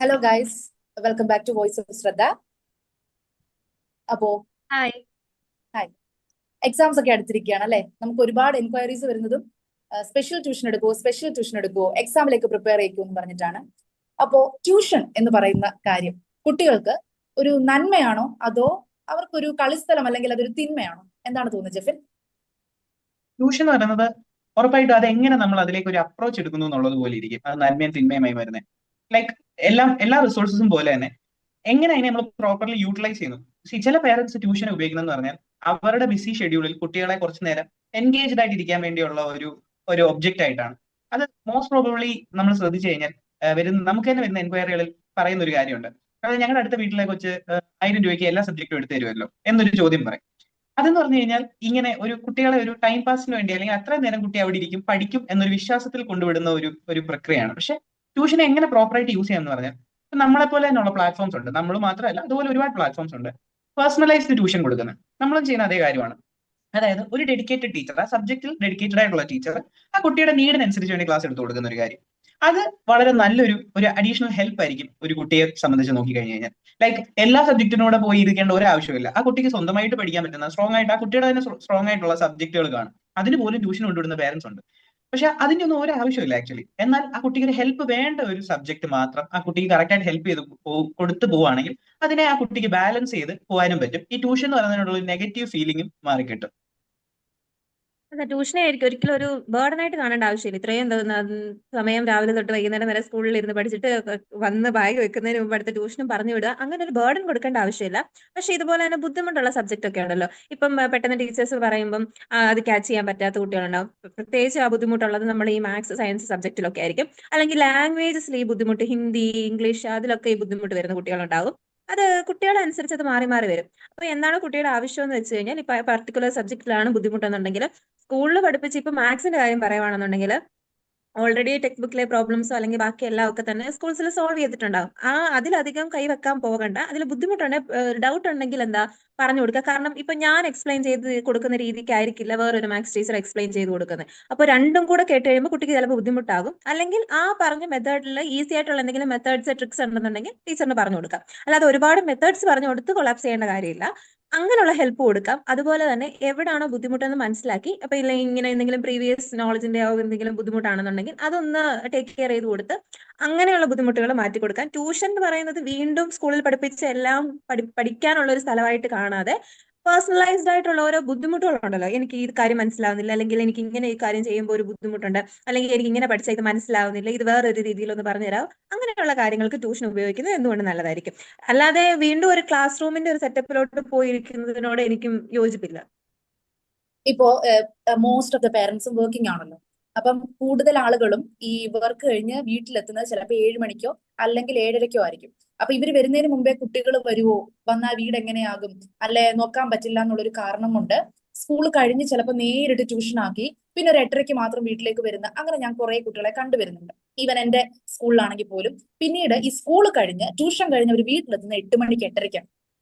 Hello guys, welcome back to voice of Shraddha. അപ്പോ hi. Hi. Exams ഒക്കെ അടുത്തിരിക്കുകയാണ് അല്ലെ? നമുക്ക് ഒരുപാട് എൻക്വയറീസ് വരുന്നതും സ്പെഷ്യൽ ട്യൂഷൻ എടുക്കുവോ, എക്സാമിലേക്ക് പ്രിപ്പയർ ചെയ്യിക്കുമോ എന്ന് പറഞ്ഞിട്ടാണ്. അപ്പോ ട്യൂഷൻ എന്ന് പറയുന്ന കാര്യം കുട്ടികൾക്ക് ഒരു നന്മയാണോ അതോ അവർക്കൊരു കളിസ്ഥലം അല്ലെങ്കിൽ അതൊരു തിന്മയാണോ? എന്താണ് തോന്നുന്നത് ജെഫിൻ? ട്യൂഷൻ എന്ന് പറയുന്നത് ഉറപ്പായിട്ടും അത് എങ്ങനെ നമ്മൾ അതിലേക്ക് ഒരു അപ്രോച്ച് എടുക്കുന്നു എന്നുള്ളത് പോലെ ഇരിക്കും. അത് നന്മയും തിന്മയുമായി വരുന്നത്. ലൈക്ക് എല്ലാ റിസോഴ്സസും പോലെ തന്നെ എങ്ങനെ അതിനെ നമ്മൾ പ്രോപ്പർലി യൂട്ടിലൈസ് ചെയ്യുന്നു. ചില പേരൻസ് ട്യൂഷൻ ഉപയോഗിക്കുന്നതെന്ന് പറഞ്ഞാൽ അവരുടെ ബിസി ഷെഡ്യൂളിൽ കുട്ടികളെ കുറച്ചു നേരം എൻഗേജ്ഡ് ആയിട്ട് ഇരിക്കാൻ വേണ്ടിയുള്ള ഒരു ഒബ്ജക്റ്റ് ആയിട്ടാണ്. അത് മോസ്റ്റ് പ്രോബബ്ലി നമ്മൾ ശ്രദ്ധിച്ചു കഴിഞ്ഞാൽ നമുക്ക് തന്നെ വരുന്ന എൻക്വയറികളിൽ പറയുന്ന ഒരു കാര്യമുണ്ട്. അതായത് ഞങ്ങളുടെ അടുത്ത വീട്ടിലെ കൊച്ച് 1000 രൂപയ്ക്ക് എല്ലാ സബ്ജക്റ്റും എടുത്തു തരുമല്ലോ എന്നൊരു ചോദ്യം പറയും. അതെന്ന് പറഞ്ഞു കഴിഞ്ഞാൽ ഇങ്ങനെ ഒരു കുട്ടികളെ ഒരു ടൈം പാസിന് വേണ്ടി അല്ലെങ്കിൽ അത്രയും നേരം കുട്ടി അവിടെ ഇരിക്കും പഠിക്കും എന്നൊരു വിശ്വാസത്തിൽ കൊണ്ടുവിടുന്ന ഒരു പ്രക്രിയയാണ്. പക്ഷെ ട്യൂഷനെ എങ്ങനെ പ്രോപ്പറായിട്ട് യൂസ് ചെയ്യാമെന്ന് പറഞ്ഞാൽ നമ്മളെ പോലെ തന്നെയുള്ള പ്ലാറ്റ്ഫോംസ് ഉണ്ട്. നമ്മൾ മാത്രമല്ല, അതുപോലെ ഒരുപാട് പ്ലാറ്റ്ഫോംസ് ഉണ്ട് പേഴ്സണലൈസ്ഡ് ട്യൂഷൻ കൊടുക്കുന്നത്. നമ്മളും ചെയ്യുന്ന അതേ കാര്യമാണ്. അതായത് ഒരു ഡെഡിക്കേറ്റഡ് ടീച്ചർ, ആ സബ്ജക്റ്റിൽ ഡെഡിക്കേറ്റഡ് ആയിട്ടുള്ള ടീച്ചർ ആ കുട്ടിയുടെ നീഡിനനുസരിച്ച് വേണ്ടി ക്ലാസ് എടുത്ത് കൊടുക്കുന്ന ഒരു കാര്യം. അത് വളരെ നല്ലൊരു അഡീഷണൽ ഹെൽപ്പ് ആയിരിക്കും ഒരു കുട്ടിയെ സംബന്ധിച്ച് നോക്കി കഴിഞ്ഞു കഴിഞ്ഞാൽ. ലൈക്ക് എല്ലാ സബ്ജക്റ്റിനൂടെ പോയി ഇരിക്കേണ്ട ഒരു ആവശ്യമില്ല. ആ കുട്ടിക്ക് സ്വന്തമായിട്ട് പഠിക്കാൻ പറ്റുന്ന സ്ട്രോങ് ആയിട്ട് ആ കുട്ടിയുടെ തന്നെ സ്ട്രോങ് ആയിട്ടുള്ള സബ്ജക്റ്റുകൾ കാണും. അതിന് പോലും ട്യൂഷൻ കൊണ്ടുവിടുന്ന പേരൻസ് ഉണ്ട്. പക്ഷെ അതിന്റെ ഒന്നും ഒരു ആവശ്യമില്ല ആക്ച്വലി. എന്നാൽ ആ കുട്ടിക്ക് ഒരു ഹെൽപ്പ് വേണ്ട ഒരു സബ്ജക്ട് മാത്രം ആ കുട്ടിക്ക് കറക്റ്റ് ആയിട്ട് ഹെൽപ്പ് ചെയ്ത് കൊടുത്തു പോവുകയാണെങ്കിൽ അതിനെ ആ കുട്ടിക്ക് ബാലൻസ് ചെയ്ത് പോകാനും പറ്റും. ഈ ട്യൂഷൻ എന്ന് പറയുന്നതിനുള്ള ഒരു നെഗറ്റീവ് ഫീലിംഗും മാറിക്കിട്ടും. അല്ല, ട്യൂഷനെ ആയിരിക്കും ഒരിക്കലും ഒരു ബേർഡൻ ആയിട്ട് കാണേണ്ട ആവശ്യമില്ല. ഇത്രയും സമയം രാവിലെ തൊട്ട് വൈകുന്നേരം വരെ സ്കൂളിൽ ഇരുന്ന് പഠിച്ചിട്ട് വന്ന് ബാഗ് വെക്കുന്നതിന് മുമ്പ് അടുത്ത ട്യൂഷനും പറഞ്ഞു വിടുക, അങ്ങനെ ഒരു ബേർഡൻ കൊടുക്കേണ്ട ആവശ്യമില്ല. പക്ഷെ ഇതുപോലെ തന്നെ ബുദ്ധിമുട്ടുള്ള സബ്ജക്റ്റ് ഒക്കെ ഉണ്ടല്ലോ. ഇപ്പം പെട്ടെന്ന് ടീച്ചേഴ്സ് പറയുമ്പം അത് ക്യാച്ച് ചെയ്യാൻ പറ്റാത്ത കുട്ടികളുണ്ടാവും. പ്രത്യേകിച്ച് ആ ബുദ്ധിമുട്ടുള്ളത് നമ്മൾ ഈ മാത്സ് സയൻസ് സബ്ജക്റ്റിലൊക്കെ ആയിരിക്കും. അല്ലെങ്കിൽ ലാംഗ്വേജസിൽ ഈ ബുദ്ധിമുട്ട്, ഹിന്ദി ഇംഗ്ലീഷ് അതിലൊക്കെ ഈ ബുദ്ധിമുട്ട് വരുന്ന കുട്ടികളുണ്ടാവും. അത് കുട്ടികളെ അനുസരിച്ച് അത് മാറി മാറി വരും. അപ്പൊ എന്താണ് കുട്ടിയുടെ ആവശ്യം എന്ന് വെച്ച് കഴിഞ്ഞാൽ, ഇപ്പൊ പർട്ടിക്കുലർ സബ്ജക്റ്റിലാണ് ബുദ്ധിമുട്ടെന്നുണ്ടെങ്കിൽ സ്കൂളിൽ പഠിപ്പിച്ച് ഇപ്പൊ മാത്സിന്റെ കാര്യം പറയുവാണെന്നുണ്ടെങ്കിൽ ഓൾറെഡി ടെക്സ്റ്റ് ബുക്കിലെ പ്രോബ്ലംസോ അല്ലെങ്കിൽ ബാക്കി എല്ലാം ഒക്കെ തന്നെ സ്കൂൾസിൽ സോൾവ് ചെയ്തിട്ടുണ്ടാവും. അതിലധികം കൈവെക്കാൻ പോകണ്ട. അതിൽ ബുദ്ധിമുട്ടുണ്ടെങ്കിൽ ഡൗട്ട് ഉണ്ടെങ്കിൽ എന്താ പറഞ്ഞു കൊടുക്കുക. കാരണം ഇപ്പൊ ഞാൻ എക്സ്പ്ലെയിൻ ചെയ്ത് കൊടുക്കുന്ന രീതിക്കായിരിക്കില്ല വേറൊരു മാത്സ് ടീച്ചർ എക്സ്പ്ലെയിൻ ചെയ്ത് കൊടുക്കുന്നത്. അപ്പൊ രണ്ടും കൂടെ കേട്ട് കഴിയുമ്പോൾ കുട്ടിക്ക് ചിലപ്പോൾ ബുദ്ധിമുട്ടാകും. അല്ലെങ്കിൽ ആ പറഞ്ഞ മെത്തേഡിൽ ഈസി ആയിട്ടുള്ള എന്തെങ്കിലും മെത്തേഡ്സ് ട്രിക്സ് ഉണ്ടെന്നുണ്ടെങ്കിൽ ടീച്ചറിന് പറഞ്ഞു കൊടുക്കാം. അല്ലാതെ ഒരുപാട് മെത്തേഡ്സ് പറഞ്ഞു കൊടുത്ത് കൊളാപ്സ് ചെയ്യേണ്ട കാര്യമില്ല. അങ്ങനെയുള്ള ഹെൽപ്പ് കൊടുക്കാം. അതുപോലെ തന്നെ എവിടാണോ ബുദ്ധിമുട്ടെന്ന് മനസ്സിലാക്കി, അപ്പൊ ഇല്ല ഇങ്ങനെ എന്തെങ്കിലും പ്രീവിയസ് നോളജിന്റെ എന്തെങ്കിലും ബുദ്ധിമുട്ടാണെന്നുണ്ടെങ്കിൽ അതൊന്ന് ടേക്ക് കെയർ ചെയ്ത് കൊടുത്ത് അങ്ങനെയുള്ള ബുദ്ധിമുട്ടുകൾ മാറ്റി കൊടുക്കാൻ. ട്യൂഷൻ എന്ന് പറയുന്നത് വീണ്ടും സ്കൂളിൽ പഠിപ്പിച്ച എല്ലാം പഠിക്കാനുള്ള ഒരു സ്ഥലമായിട്ട് കാണാതെ പേഴ്സണലൈസ്ഡ് ആയിട്ടുള്ള ഓരോ ബുദ്ധിമുട്ടുകളുണ്ടല്ലോ. എനിക്ക് ഈ കാര്യം മനസ്സിലാവുന്നില്ല, അല്ലെങ്കിൽ എനിക്ക് ഇങ്ങനെ ഈ കാര്യം ചെയ്യുമ്പോൾ ഒരു ബുദ്ധിമുട്ടുണ്ട്, അല്ലെങ്കിൽ എനിക്ക് ഇങ്ങനെ പഠിച്ചാൽ ഇത് മനസ്സിലാവുന്നില്ല, ഇത് വേറൊരു രീതിയിലൊന്ന് പറഞ്ഞുതരാം. അങ്ങനെയുള്ള കാര്യങ്ങൾക്ക് ട്യൂഷൻ ഉപയോഗിക്കുന്നത് എന്തുകൊണ്ട് നല്ലതായിരിക്കും. അല്ലാതെ വീണ്ടും ഒരു ക്ലാസ് റൂമിന്റെ ഒരു സെറ്റപ്പിലോട്ട് പോയിരിക്കുന്നതിനോട് എനിക്കും യോജിപ്പില്ല. ഇപ്പോ മോസ്റ്റ് ഓഫ് ദ പേരൻസും വർക്കിംഗ് ആണല്ലോ. അപ്പം കൂടുതൽ ആളുകളും ഈ വർക്ക് കഴിഞ്ഞ് വീട്ടിലെത്തുന്നത് ചിലപ്പോൾ 7 മണിക്കോ അല്ലെങ്കിൽ 7:30-കോ ആയിരിക്കും. അപ്പൊ ഇവർ വരുന്നതിന് മുമ്പേ കുട്ടികൾ വരുവോ, വന്നാൽ വീട് എങ്ങനെയാകും, അല്ലെ നോക്കാൻ പറ്റില്ല എന്നുള്ളൊരു കാരണം കൊണ്ട് സ്കൂൾ കഴിഞ്ഞ് ചിലപ്പോൾ നേരിട്ട് ട്യൂഷൻ ആക്കി പിന്നെ ഒരു 8:30-ക്ക് മാത്രം വീട്ടിലേക്ക് വരുന്ന അങ്ങനെ ഞാൻ കുറെ കുട്ടികളെ കണ്ടുവരുന്നുണ്ട്. ഈവൻ എന്റെ സ്കൂളിലാണെങ്കിൽ പോലും പിന്നീട് ഈ സ്കൂൾ കഴിഞ്ഞ് ട്യൂഷൻ കഴിഞ്ഞ് അവർ വീട്ടിലെത്തുന്ന 8 മണിക്ക് 8:30-ക്കാണ്.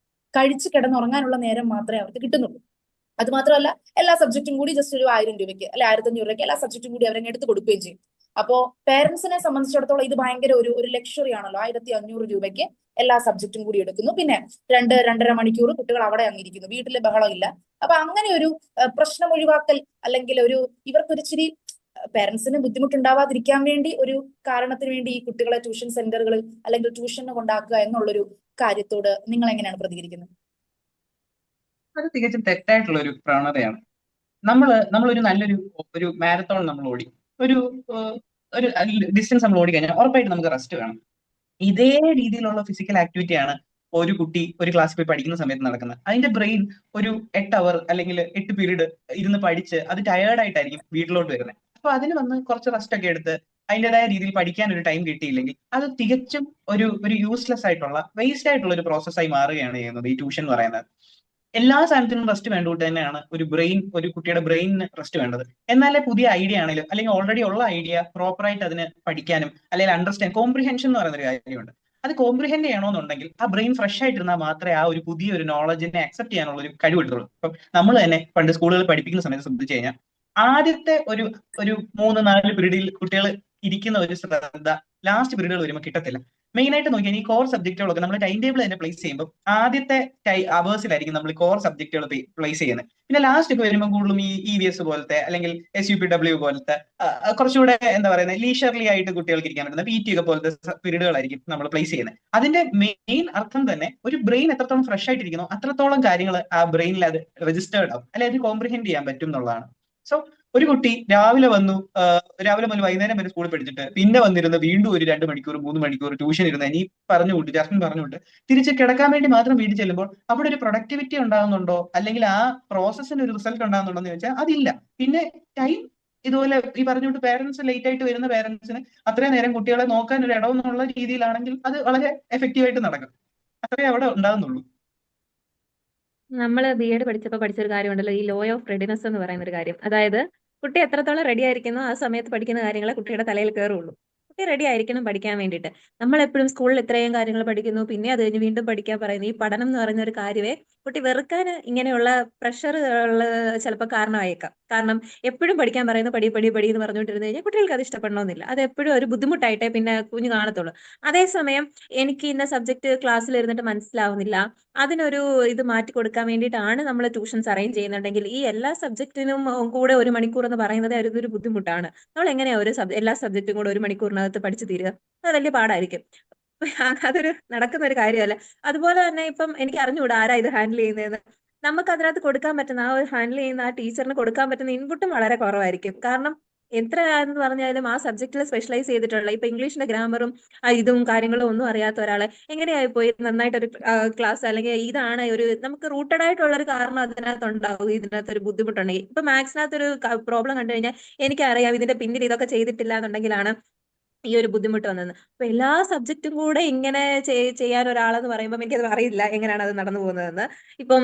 കഴിച്ച് കിടന്നുറങ്ങാനുള്ള നേരം മാത്രമേ അവർക്ക് കിട്ടുന്നുള്ളൂ. അത് മാത്രമല്ല, എല്ലാ സബ്ജക്റ്റും കൂടി ജസ്റ്റ് ഒരു 1000 രൂപയ്ക്ക് അല്ലെ 1500 രൂപയ്ക്ക് എല്ലാ സബ്ജക്റ്റും കൂടി അവരങ്ങ് എടുത്ത് കൊടുക്കുകയും ചെയ്യും. അപ്പോ പേരൻസിനെ സംബന്ധിച്ചിടത്തോളം ഇത് ഭയങ്കര ഒരു ലക്ഷറി ആണല്ലോ. 1500 രൂപയ്ക്ക് എല്ലാ സബ്ജക്റ്റും കൂടി എടുക്കുന്നു. പിന്നെ 2-2.5 മണിക്കൂർ കുട്ടികൾ അവിടെ അങ്ങിരിക്കുന്നു, വീട്ടിലെ ബഹളം ഇല്ല. അപ്പൊ അങ്ങനെ ഒരു പ്രശ്നം ഒഴിവാക്കൽ അല്ലെങ്കിൽ ഇവർക്കൊരു ഇച്ചിരി പേരൻസിന് ബുദ്ധിമുട്ടുണ്ടാവാതിരിക്കാൻ വേണ്ടി ഒരു കാരണത്തിന് വേണ്ടി ഈ കുട്ടികളെ ട്യൂഷൻ സെന്ററുകളിൽ അല്ലെങ്കിൽ ട്യൂഷന് കൊണ്ടാക്കുക എന്നുള്ളൊരു കാര്യത്തോട് നിങ്ങൾ എങ്ങനെയാണ് പ്രതികരിക്കുന്നത്? അത് തികച്ചും തെറ്റായിട്ടുള്ള ഒരു പ്രവണതയാണ്. നമ്മളൊരു നല്ലൊരു മാരത്തോൺ നമ്മൾ ഓടി ഒരു ഏഹ്, ഒരു ഡിസ്റ്റൻസ് നമ്മൾ ഓടി കഴിഞ്ഞാൽ ഉറപ്പായിട്ട് നമുക്ക് റെസ്റ്റ് വേണം. ഇതേ രീതിയിലുള്ള ഫിസിക്കൽ ആക്ടിവിറ്റിയാണ് ഒരു കുട്ടി ഒരു ക്ലാസ്സിൽ പോയി പഠിക്കുന്ന സമയത്ത് നടക്കുന്നത്. അതിന്റെ ബ്രെയിൻ ഒരു 8 അവർ അല്ലെങ്കിൽ 8 പീരീഡ് ഇരുന്ന് പഠിച്ച് അത് ടയേർഡ് ആയിട്ടായിരിക്കും വീട്ടിലോട്ട് വരുന്നത്. അപ്പൊ അതിന് വന്ന് കുറച്ച് റെസ്റ്റ് ഒക്കെ എടുത്ത് അതിൻ്റെതായ രീതിയിൽ പഠിക്കാൻ ഒരു ടൈം കിട്ടിയില്ലെങ്കിൽ അത് തികച്ചും ഒരു യൂസ്ലെസ് ആയിട്ടുള്ള വേസ്റ്റ് ആയിട്ടുള്ള ഒരു പ്രോസസ്സായി മാറുകയാണ് ചെയ്യുന്നത് ഈ ട്യൂഷൻ എന്ന് പറയുന്നത്. എല്ലാ സാധനത്തിനും റെസ്റ്റ് വേണ്ടത് തന്നെയാണ് ഒരു കുട്ടിയുടെ ബ്രെയിനിന് റെസ്റ്റ് വേണ്ടത്. എന്നാലേ പുതിയ ഐഡിയ ആണെങ്കിലും അല്ലെങ്കിൽ ഓൾറെഡി ഉള്ള ഐഡിയ പ്രോപ്പറായിട്ട് അതിന് പഠിക്കാനും അല്ലെങ്കിൽ അണ്ടർസ്റ്റാൻഡ് കോംപ്രിഹെൻഷൻ എന്ന് പറയുന്ന ഒരു കാര്യമുണ്ട്. അത് കോംപ്രിഹെൻഡ് ചെയ്യണമെന്നുണ്ടെങ്കിൽ ആ ബ്രെയിൻ ഫ്രഷ് ആയിട്ടിരുന്നാൽ മാത്രമേ ആ ഒരു പുതിയൊരു നോളജിനെ അക്സെപ്റ്റ് ചെയ്യാനുള്ള ഒരു കഴിവ് കിട്ടുള്ളൂ. ഇപ്പം നമ്മൾ തന്നെ പണ്ട് സ്കൂളുകളിൽ പഠിപ്പിക്കുന്ന സമയത്ത് ശ്രദ്ധിച്ചു കഴിഞ്ഞാൽ ആദ്യത്തെ ഒരു 3-4 പീരീഡിൽ കുട്ടികൾ ഇരിക്കുന്ന ഒരു ശ്രദ്ധ ലാസ്റ്റ് പീരീഡുകൾ വരുമ്പോൾ കിട്ടത്തില്ല. മെയിൻ ആയിട്ട് നോക്കിയാൽ ഈ കോർ സബ്ജക്റ്റുകളൊക്കെ നമ്മൾ ടൈം ടേബിൾ തന്നെ പ്ലേസ് ചെയ്യുമ്പോൾ ആദ്യത്തെ അവേഴ്സിലായിരിക്കും നമ്മൾ കോർ സബ്ജക്റ്റുകൾ പ്ലേസ് ചെയ്യുന്നത്. പിന്നെ ലാസ്റ്റ് ഒക്കെ വരുമ്പോൾ കൂടുതലും ഈ EVS പോലത്തെ അല്ലെങ്കിൽ SUPW പോലത്തെ കുറച്ചുകൂടെ എന്താ പറയുന്നത് ലീഷർലി ആയിട്ട് കുട്ടികൾക്ക് ഇരിക്കാൻ പറ്റുന്ന PT ഒക്കെ പോലത്തെ പീരീഡുകളായിരിക്കും നമ്മൾ പ്ലേസ് ചെയ്യുന്നത്. അതിന്റെ മെയിൻ അർത്ഥം തന്നെ ഒരു ബ്രെയിൻ എത്രത്തോളം ഫ്രഷ് ആയിട്ടിരിക്കുന്നോ അത്രത്തോളം കാര്യങ്ങൾ ആ ബ്രെയിനിൽ അത് രജിസ്റ്റേർഡ് ആവും, അല്ലെങ്കിൽ അത് കോംപ്രിഹെൻഡ് ചെയ്യാൻ പറ്റും എന്നുള്ളതാണ്. സോ ഒരു കുട്ടി രാവിലെ മുതൽ വൈകുന്നേരം വരെ സ്കൂളിൽ പഠിച്ചിട്ട് പിന്നെ വന്നിരുന്ന് വീണ്ടും ഒരു 2 മണിക്കൂർ 3 മണിക്കൂർ ട്യൂഷൻ ഇരുന്ന് ഇനി ജാസ്മിൻ പറഞ്ഞുകൊണ്ട് തിരിച്ച് കിടക്കാൻ വേണ്ടി മാത്രം വീട്ടിൽ ചെല്ലുമ്പോൾ അവിടെ ഒരു പ്രൊഡക്ടിവിറ്റി ഉണ്ടാകുന്നുണ്ടോ, അല്ലെങ്കിൽ ആ പ്രോസസ്സിന് ഒരു റിസൾട്ട് ഉണ്ടാകുന്നുണ്ടോ എന്ന് ചോദിച്ചാൽ അതില്ല. പിന്നെ ടൈം ഇതുപോലെ ഈ പറഞ്ഞുകൊണ്ട് പേരൻസ് ലേറ്റ് ആയിട്ട് വരുന്ന പേരൻസിന് അത്രയും നേരം കുട്ടികളെ നോക്കാൻ ഒരു ഇടവെന്നുള്ള രീതിയിലാണെങ്കിൽ അത് വളരെ എഫക്റ്റീവായിട്ട് നടക്കും. അത്രേ അവിടെ ഉണ്ടാകുന്നുള്ളൂ. നമ്മൾ BEd പഠിച്ചപ്പോൾ പഠിച്ചൊരു കാര്യമുണ്ടല്ലോ, ഈ ലോ ഓഫ് റെഡിനെസ് എന്ന് പറയുന്ന ഒരു കാര്യം. അതായത് കുട്ടി എത്രത്തോളം റെഡി ആയിരിക്കുന്നോ ആ സമയത്ത് പഠിക്കുന്ന കാര്യങ്ങളെ കുട്ടിയുടെ തലയിൽ കയറുള്ളൂ. കുട്ടി റെഡി ആയിരിക്കണം പഠിക്കാൻ വേണ്ടിയിട്ട്. നമ്മൾ എപ്പോഴും സ്കൂളിൽ ഇത്രയും കാര്യങ്ങൾ പഠിക്കുന്നു, പിന്നെ അത് കഴിഞ്ഞ് വീണ്ടും പഠിക്കാൻ പറയുന്നു. ഈ പഠനം എന്ന് പറയുന്ന ഒരു കാര്യമേ കുട്ടി വെറുക്കാൻ ഇങ്ങനെയുള്ള പ്രഷറുകൾ ചിലപ്പോൾ കാരണമായേക്കാം. കാരണം എപ്പോഴും പഠിക്കാൻ പറയുന്നു, പടി പടി പടി എന്ന് പറഞ്ഞുകൊണ്ടിരുന്നു കഴിഞ്ഞാൽ കുട്ടികൾക്ക് അത് ഇഷ്ടപ്പെടണമെന്നില്ല. അത് എപ്പോഴും ഒരു ബുദ്ധിമുട്ടായിട്ടേ പിന്നെ കുഞ്ഞ് കാണത്തുള്ളൂ. അതേസമയം എനിക്ക് ഇന്ന സബ്ജക്ട് ക്ലാസ്സിൽ ഇരുന്നിട്ട് മനസ്സിലാവുന്നില്ല, അതിനൊരു ഇത് മാറ്റി കൊടുക്കാൻ വേണ്ടിയിട്ടാണ് നമ്മൾ ട്യൂഷൻസ് അറേഞ്ച് ചെയ്യുന്നുണ്ടെങ്കിൽ ഈ എല്ലാ സബ്ജക്റ്റിനും കൂടെ 1 മണിക്കൂർ എന്ന് പറയുന്നത് ഒരു ബുദ്ധിമുട്ടാണ്. നമ്മൾ എങ്ങനെയാ എല്ലാ സബ്ജക്റ്റും കൂടെ 1 മണിക്കൂറിനകത്ത് പഠിച്ചു തീരുക? അത് വലിയ പാടായിരിക്കും. അതൊരു നടക്കുന്ന ഒരു കാര്യമല്ല. അതുപോലെ തന്നെ ഇപ്പം എനിക്ക് അറിഞ്ഞുകൂടാ ആരാ ഇത് ഹാൻഡിൽ ചെയ്യുന്നതെന്ന്. നമുക്ക് അതിനകത്ത് കൊടുക്കാൻ പറ്റുന്ന ആ ഒരു ഹാൻഡിൽ ചെയ്യുന്ന ആ ടീച്ചറിന് കൊടുക്കാൻ പറ്റുന്ന ഇൻപുട്ടും വളരെ കുറവായിരിക്കും. കാരണം എത്ര എന്ന് പറഞ്ഞാലും ആ സബ്ജക്റ്റിൽ സ്പെഷ്യലൈസ് ചെയ്തിട്ടുള്ള ഇപ്പൊ ഇംഗ്ലീഷിന്റെ ഗ്രാമറും ഇതും കാര്യങ്ങളും ഒന്നും അറിയാത്ത ഒരാളെ എങ്ങനെയായി പോയി നന്നായിട്ടൊരു ക്ലാസ് അല്ലെങ്കിൽ ഇതാണ് ഒരു നമുക്ക് റൂട്ടഡ് ആയിട്ടുള്ള ഒരു കാരണം അതിനകത്ത് ഉണ്ടാവും. ഇതിനകത്ത് ഒരു ബുദ്ധിമുട്ടുണ്ടെങ്കിൽ ഇപ്പൊ മാത്സിനകത്ത് ഒരു പ്രോബ്ലം കണ്ടു കഴിഞ്ഞാൽ എനിക്കറിയാം ഇതിന്റെ പിന്നിൽ ഇതൊക്കെ ചെയ്തിട്ടില്ല എന്നുണ്ടെങ്കിലാണ് ഈ ഒരു ബുദ്ധിമുട്ട് വന്നത്. അപ്പൊ എല്ലാ സബ്ജക്റ്റും കൂടെ ഇങ്ങനെ ചെയ്യാൻ ഒരാളെന്ന് പറയുമ്പോൾ എനിക്കത് അറിയില്ല എങ്ങനെയാണ് അത് നടന്നു പോകുന്നതെന്ന്. ഇപ്പം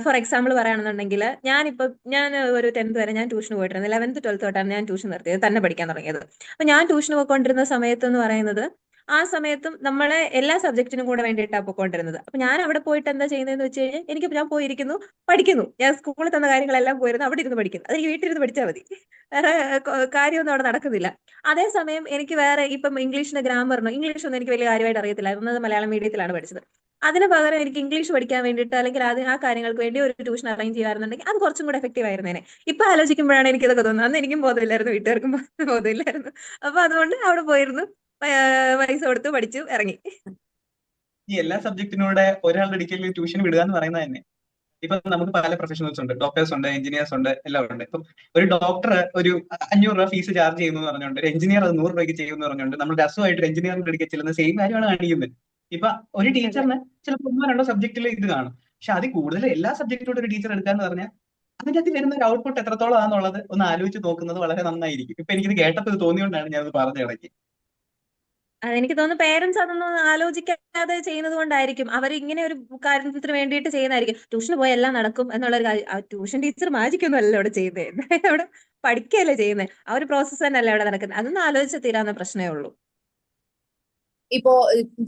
ഫോർ എക്സാമ്പിൾ പറയുകയാണെന്നുണ്ടെങ്കിൽ ഞാൻ ഒരു 10th വരെ ഞാൻ ട്യൂഷന് പോയിട്ടിരുന്നത്. 11th 12th തൊട്ടാണ് ഞാൻ ട്യൂഷൻ നിർത്തിയത്, തന്നെ പഠിക്കാൻ തുടങ്ങിയത്. അപ്പൊ ഞാൻ ട്യൂഷന് പോയിക്കൊണ്ടിരുന്ന സമയത്ത് എന്ന് പറയുന്നത് ആ സമയത്തും നമ്മളെ എല്ലാ സബ്ജക്റ്റിനും കൂടെ വേണ്ടിയിട്ടാണ് പോയിക്കൊണ്ടിരുന്നത്. അപ്പൊ ഞാൻ അവിടെ പോയിട്ട് എന്താ ചെയ്യുന്നതെന്ന് വെച്ച് കഴിഞ്ഞാൽ ഞാൻ പോയിരിക്കുന്നു, പഠിക്കുന്നു. ഞാൻ സ്കൂളിൽ തന്ന കാര്യങ്ങളെല്ലാം പോയിരുന്നു അവിടെ ഇരുന്ന് പഠിക്കുന്നു. അത് വീട്ടിലിരുന്ന് പഠിച്ചാൽ മതി, വേറെ കാര്യമൊന്നും അവിടെ നടക്കുന്നില്ല. അതേസമയം എനിക്ക് വേറെ ഇപ്പം ഇംഗ്ലീഷിന്റെ ഗ്രാമറിനോ ഇംഗ്ലീഷൊന്നും എനിക്ക് വലിയ കാര്യമായിട്ട് അറിയത്തില്ലായിരുന്നു. അത് മലയാളം മീഡിയത്തിലാണ് പഠിച്ചത്. അതിന് പകരം എനിക്ക് ഇംഗ്ലീഷ് പഠിക്കാൻ വേണ്ടിയിട്ട് അല്ലെങ്കിൽ ആ കാര്യങ്ങൾക്ക് വേണ്ടി ഒരു ട്യൂഷൻ അറേഞ്ച് ചെയ്യുകയായിരുന്നുണ്ടെങ്കിൽ അത് കുറച്ചും കൂടെ എഫക്റ്റീവ് ആയിരുന്നേനെ. ഇപ്പൊ ആലോചിക്കുമ്പോഴാണ് എനിക്ക് ഇതൊക്കെ തോന്നുന്നത്. അന്ന് എനിക്കും ബോധമില്ലായിരുന്നു, വീട്ടുകാർക്കും ബോധമില്ലായിരുന്നു. അപ്പൊ അതുകൊണ്ട് അവിടെ പോയിരുന്നു, പൈസ കൊടുത്ത് പഠിച്ചു ഇറങ്ങി. ഈ എല്ലാ സബ്ജക്റ്റിനൂടെ ഒരാളുടെ ഇടയ്ക്ക് ട്യൂഷൻ വിടുക എന്ന് പറയുന്നത് തന്നെ ഇപ്പൊ നമുക്ക് പല പ്രൊഫഷണൽസ് ഉണ്ട്, ഡോക്ടേഴ്സ് ഉണ്ട്, എഞ്ചിനീയേഴ്സ് ഉണ്ട്, എല്ലാം ഉണ്ട്. ഇപ്പം ഒരു ഡോക്ടർ ഒരു 500 രൂപ ഫീസ് ചാർജ് ചെയ്യുന്നു എന്ന് പറഞ്ഞുകൊണ്ട് ഒരു എഞ്ചിനീയർ അത് 100 രൂപയ്ക്ക് ചെയ്യുമെന്ന് പറഞ്ഞുകൊണ്ട് നമ്മൾ രസമായിട്ട് ഒരു എഞ്ചിനീയറിന്റെ അടുക്കൽ ചെല്ലുന്ന സെയിം കാര്യമാണ് കാണിക്കുന്നത്. ഇപ്പൊ ഒരു ടീച്ചറിന് ചിലപ്പോൾ 1-2 സബ്ജക്റ്റിൽ ഇത് കാണും, പക്ഷെ അത് കൂടുതൽ എല്ലാ സബ്ജക്റ്റിലൂടെ ഒരു ടീച്ചർ എടുക്കാന്ന് പറഞ്ഞാൽ അതിന്റെ അകത്ത് വരുന്ന ഒരു ഔട്ട്പുട്ട് എത്രത്തോളം ആണെന്നുള്ളത് ഒന്ന് ആലോചിച്ച് നോക്കുന്നത് വളരെ നന്നായിരിക്കും. ഇപ്പൊ എനിക്കിത് കേട്ടപ്പോൾ ഇത് തോന്നിയോണ്ടാണ് ഞാനത് പറഞ്ഞ ഇടയ്ക്ക്. അതെനിക്ക് തോന്നുന്നു പേരൻസ് അതൊന്നും ആലോചിക്കാതെ ചെയ്യുന്നത് കൊണ്ടായിരിക്കും. അവർ ഇങ്ങനെ ഒരു കാര്യത്തിന് വേണ്ടിയിട്ട് ചെയ്യുന്നതായിരിക്കും. ട്യൂഷന് പോയാൽ എല്ലാം നടക്കും എന്നുള്ളൊരു കാര്യം. ട്യൂഷൻ ടീച്ചർ മാജിക്കൊന്നും അല്ലല്ലോ അവിടെ ചെയ്യുന്നത്, അവിടെ പഠിക്കുകയല്ലേ ചെയ്യുന്നത്. ആ ഒരു പ്രോസസ്സ് തന്നെ അല്ലേ അവിടെ നടക്കുന്നത്. അതൊന്നും ആലോചിച്ച് തീരാവുന്ന പ്രശ്നമേ ഉള്ളൂ. ഇപ്പോ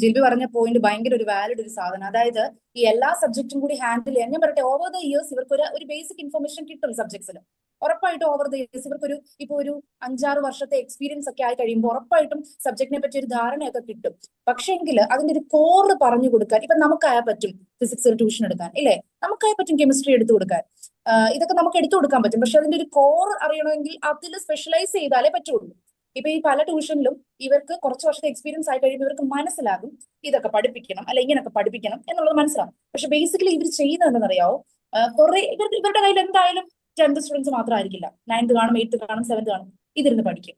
ജിൽബി പറഞ്ഞ പോയിന്റ് ഭയങ്കര ഒരു വാലിഡ് ഒരു സാധനം. അതായത് ഈ എല്ലാ സബ്ജക്റ്റും കൂടി ഹാൻഡിൽ ചെയ്യാൻ ഞാൻ പറയട്ടെ, ഓവർ ദ ഇയേഴ്സ് ഇവർക്ക് ഒരു ബേസിക് ഇൻഫർമേഷൻ കിട്ടും സബ്ജക്ട്സിൽ. ഉറപ്പായിട്ടും ഓവർ ദ ഇയേഴ്സ് ഇവർക്ക് ഇപ്പൊ ഒരു 5-6 വർഷത്തെ എക്സ്പീരിയൻസ് ഒക്കെ ആയി കഴിയുമ്പോൾ ഉറപ്പായിട്ടും സബ്ജക്റ്റിനെ പറ്റി ഒരു ധാരണയൊക്കെ കിട്ടും. പക്ഷേങ്കിൽ അതിന്റെ ഒരു കോർ പറഞ്ഞു കൊടുക്കാൻ ഇപ്പൊ നമുക്കായാൽ പറ്റും ഫിസിക്സ് ട്യൂഷൻ എടുക്കാൻ, ഇല്ലേ? നമുക്കായാൽ പറ്റും കെമിസ്ട്രി എടുത്തു കൊടുക്കാൻ. ഇതൊക്കെ നമുക്ക് എടുത്തു കൊടുക്കാൻ പറ്റും. പക്ഷെ അതിന്റെ ഒരു കോർ അറിയണമെങ്കിൽ അതിൽ സ്പെഷ്യലൈസ് ചെയ്താലേ പറ്റുള്ളൂ. ഇപ്പൊ ഈ പല ട്യൂഷനിലും ഇവർക്ക് കുറച്ച് വർഷത്തെ എക്സ്പീരിയൻസ് ആയി കഴിയുമ്പോൾ ഇവർക്ക് മനസ്സിലാകും ഇതൊക്കെ പഠിപ്പിക്കണം അല്ലെ ഇങ്ങനെയൊക്കെ പഠിപ്പിക്കണം എന്നുള്ളത് മനസ്സിലാകും. പക്ഷെ ബേസിക്കലി ഇവർ ചെയ്യുന്നത് എന്താണെന്നറിയാവോ? കുറെ ഇവരുടെ കയ്യിൽ എന്തായാലും 10th സ്റ്റുഡൻസ് മാത്രമായിരിക്കില്ല. 9th കാണും, 8th കാണും, 7th കാണും. ഇതിരുന്ന് പഠിക്കും.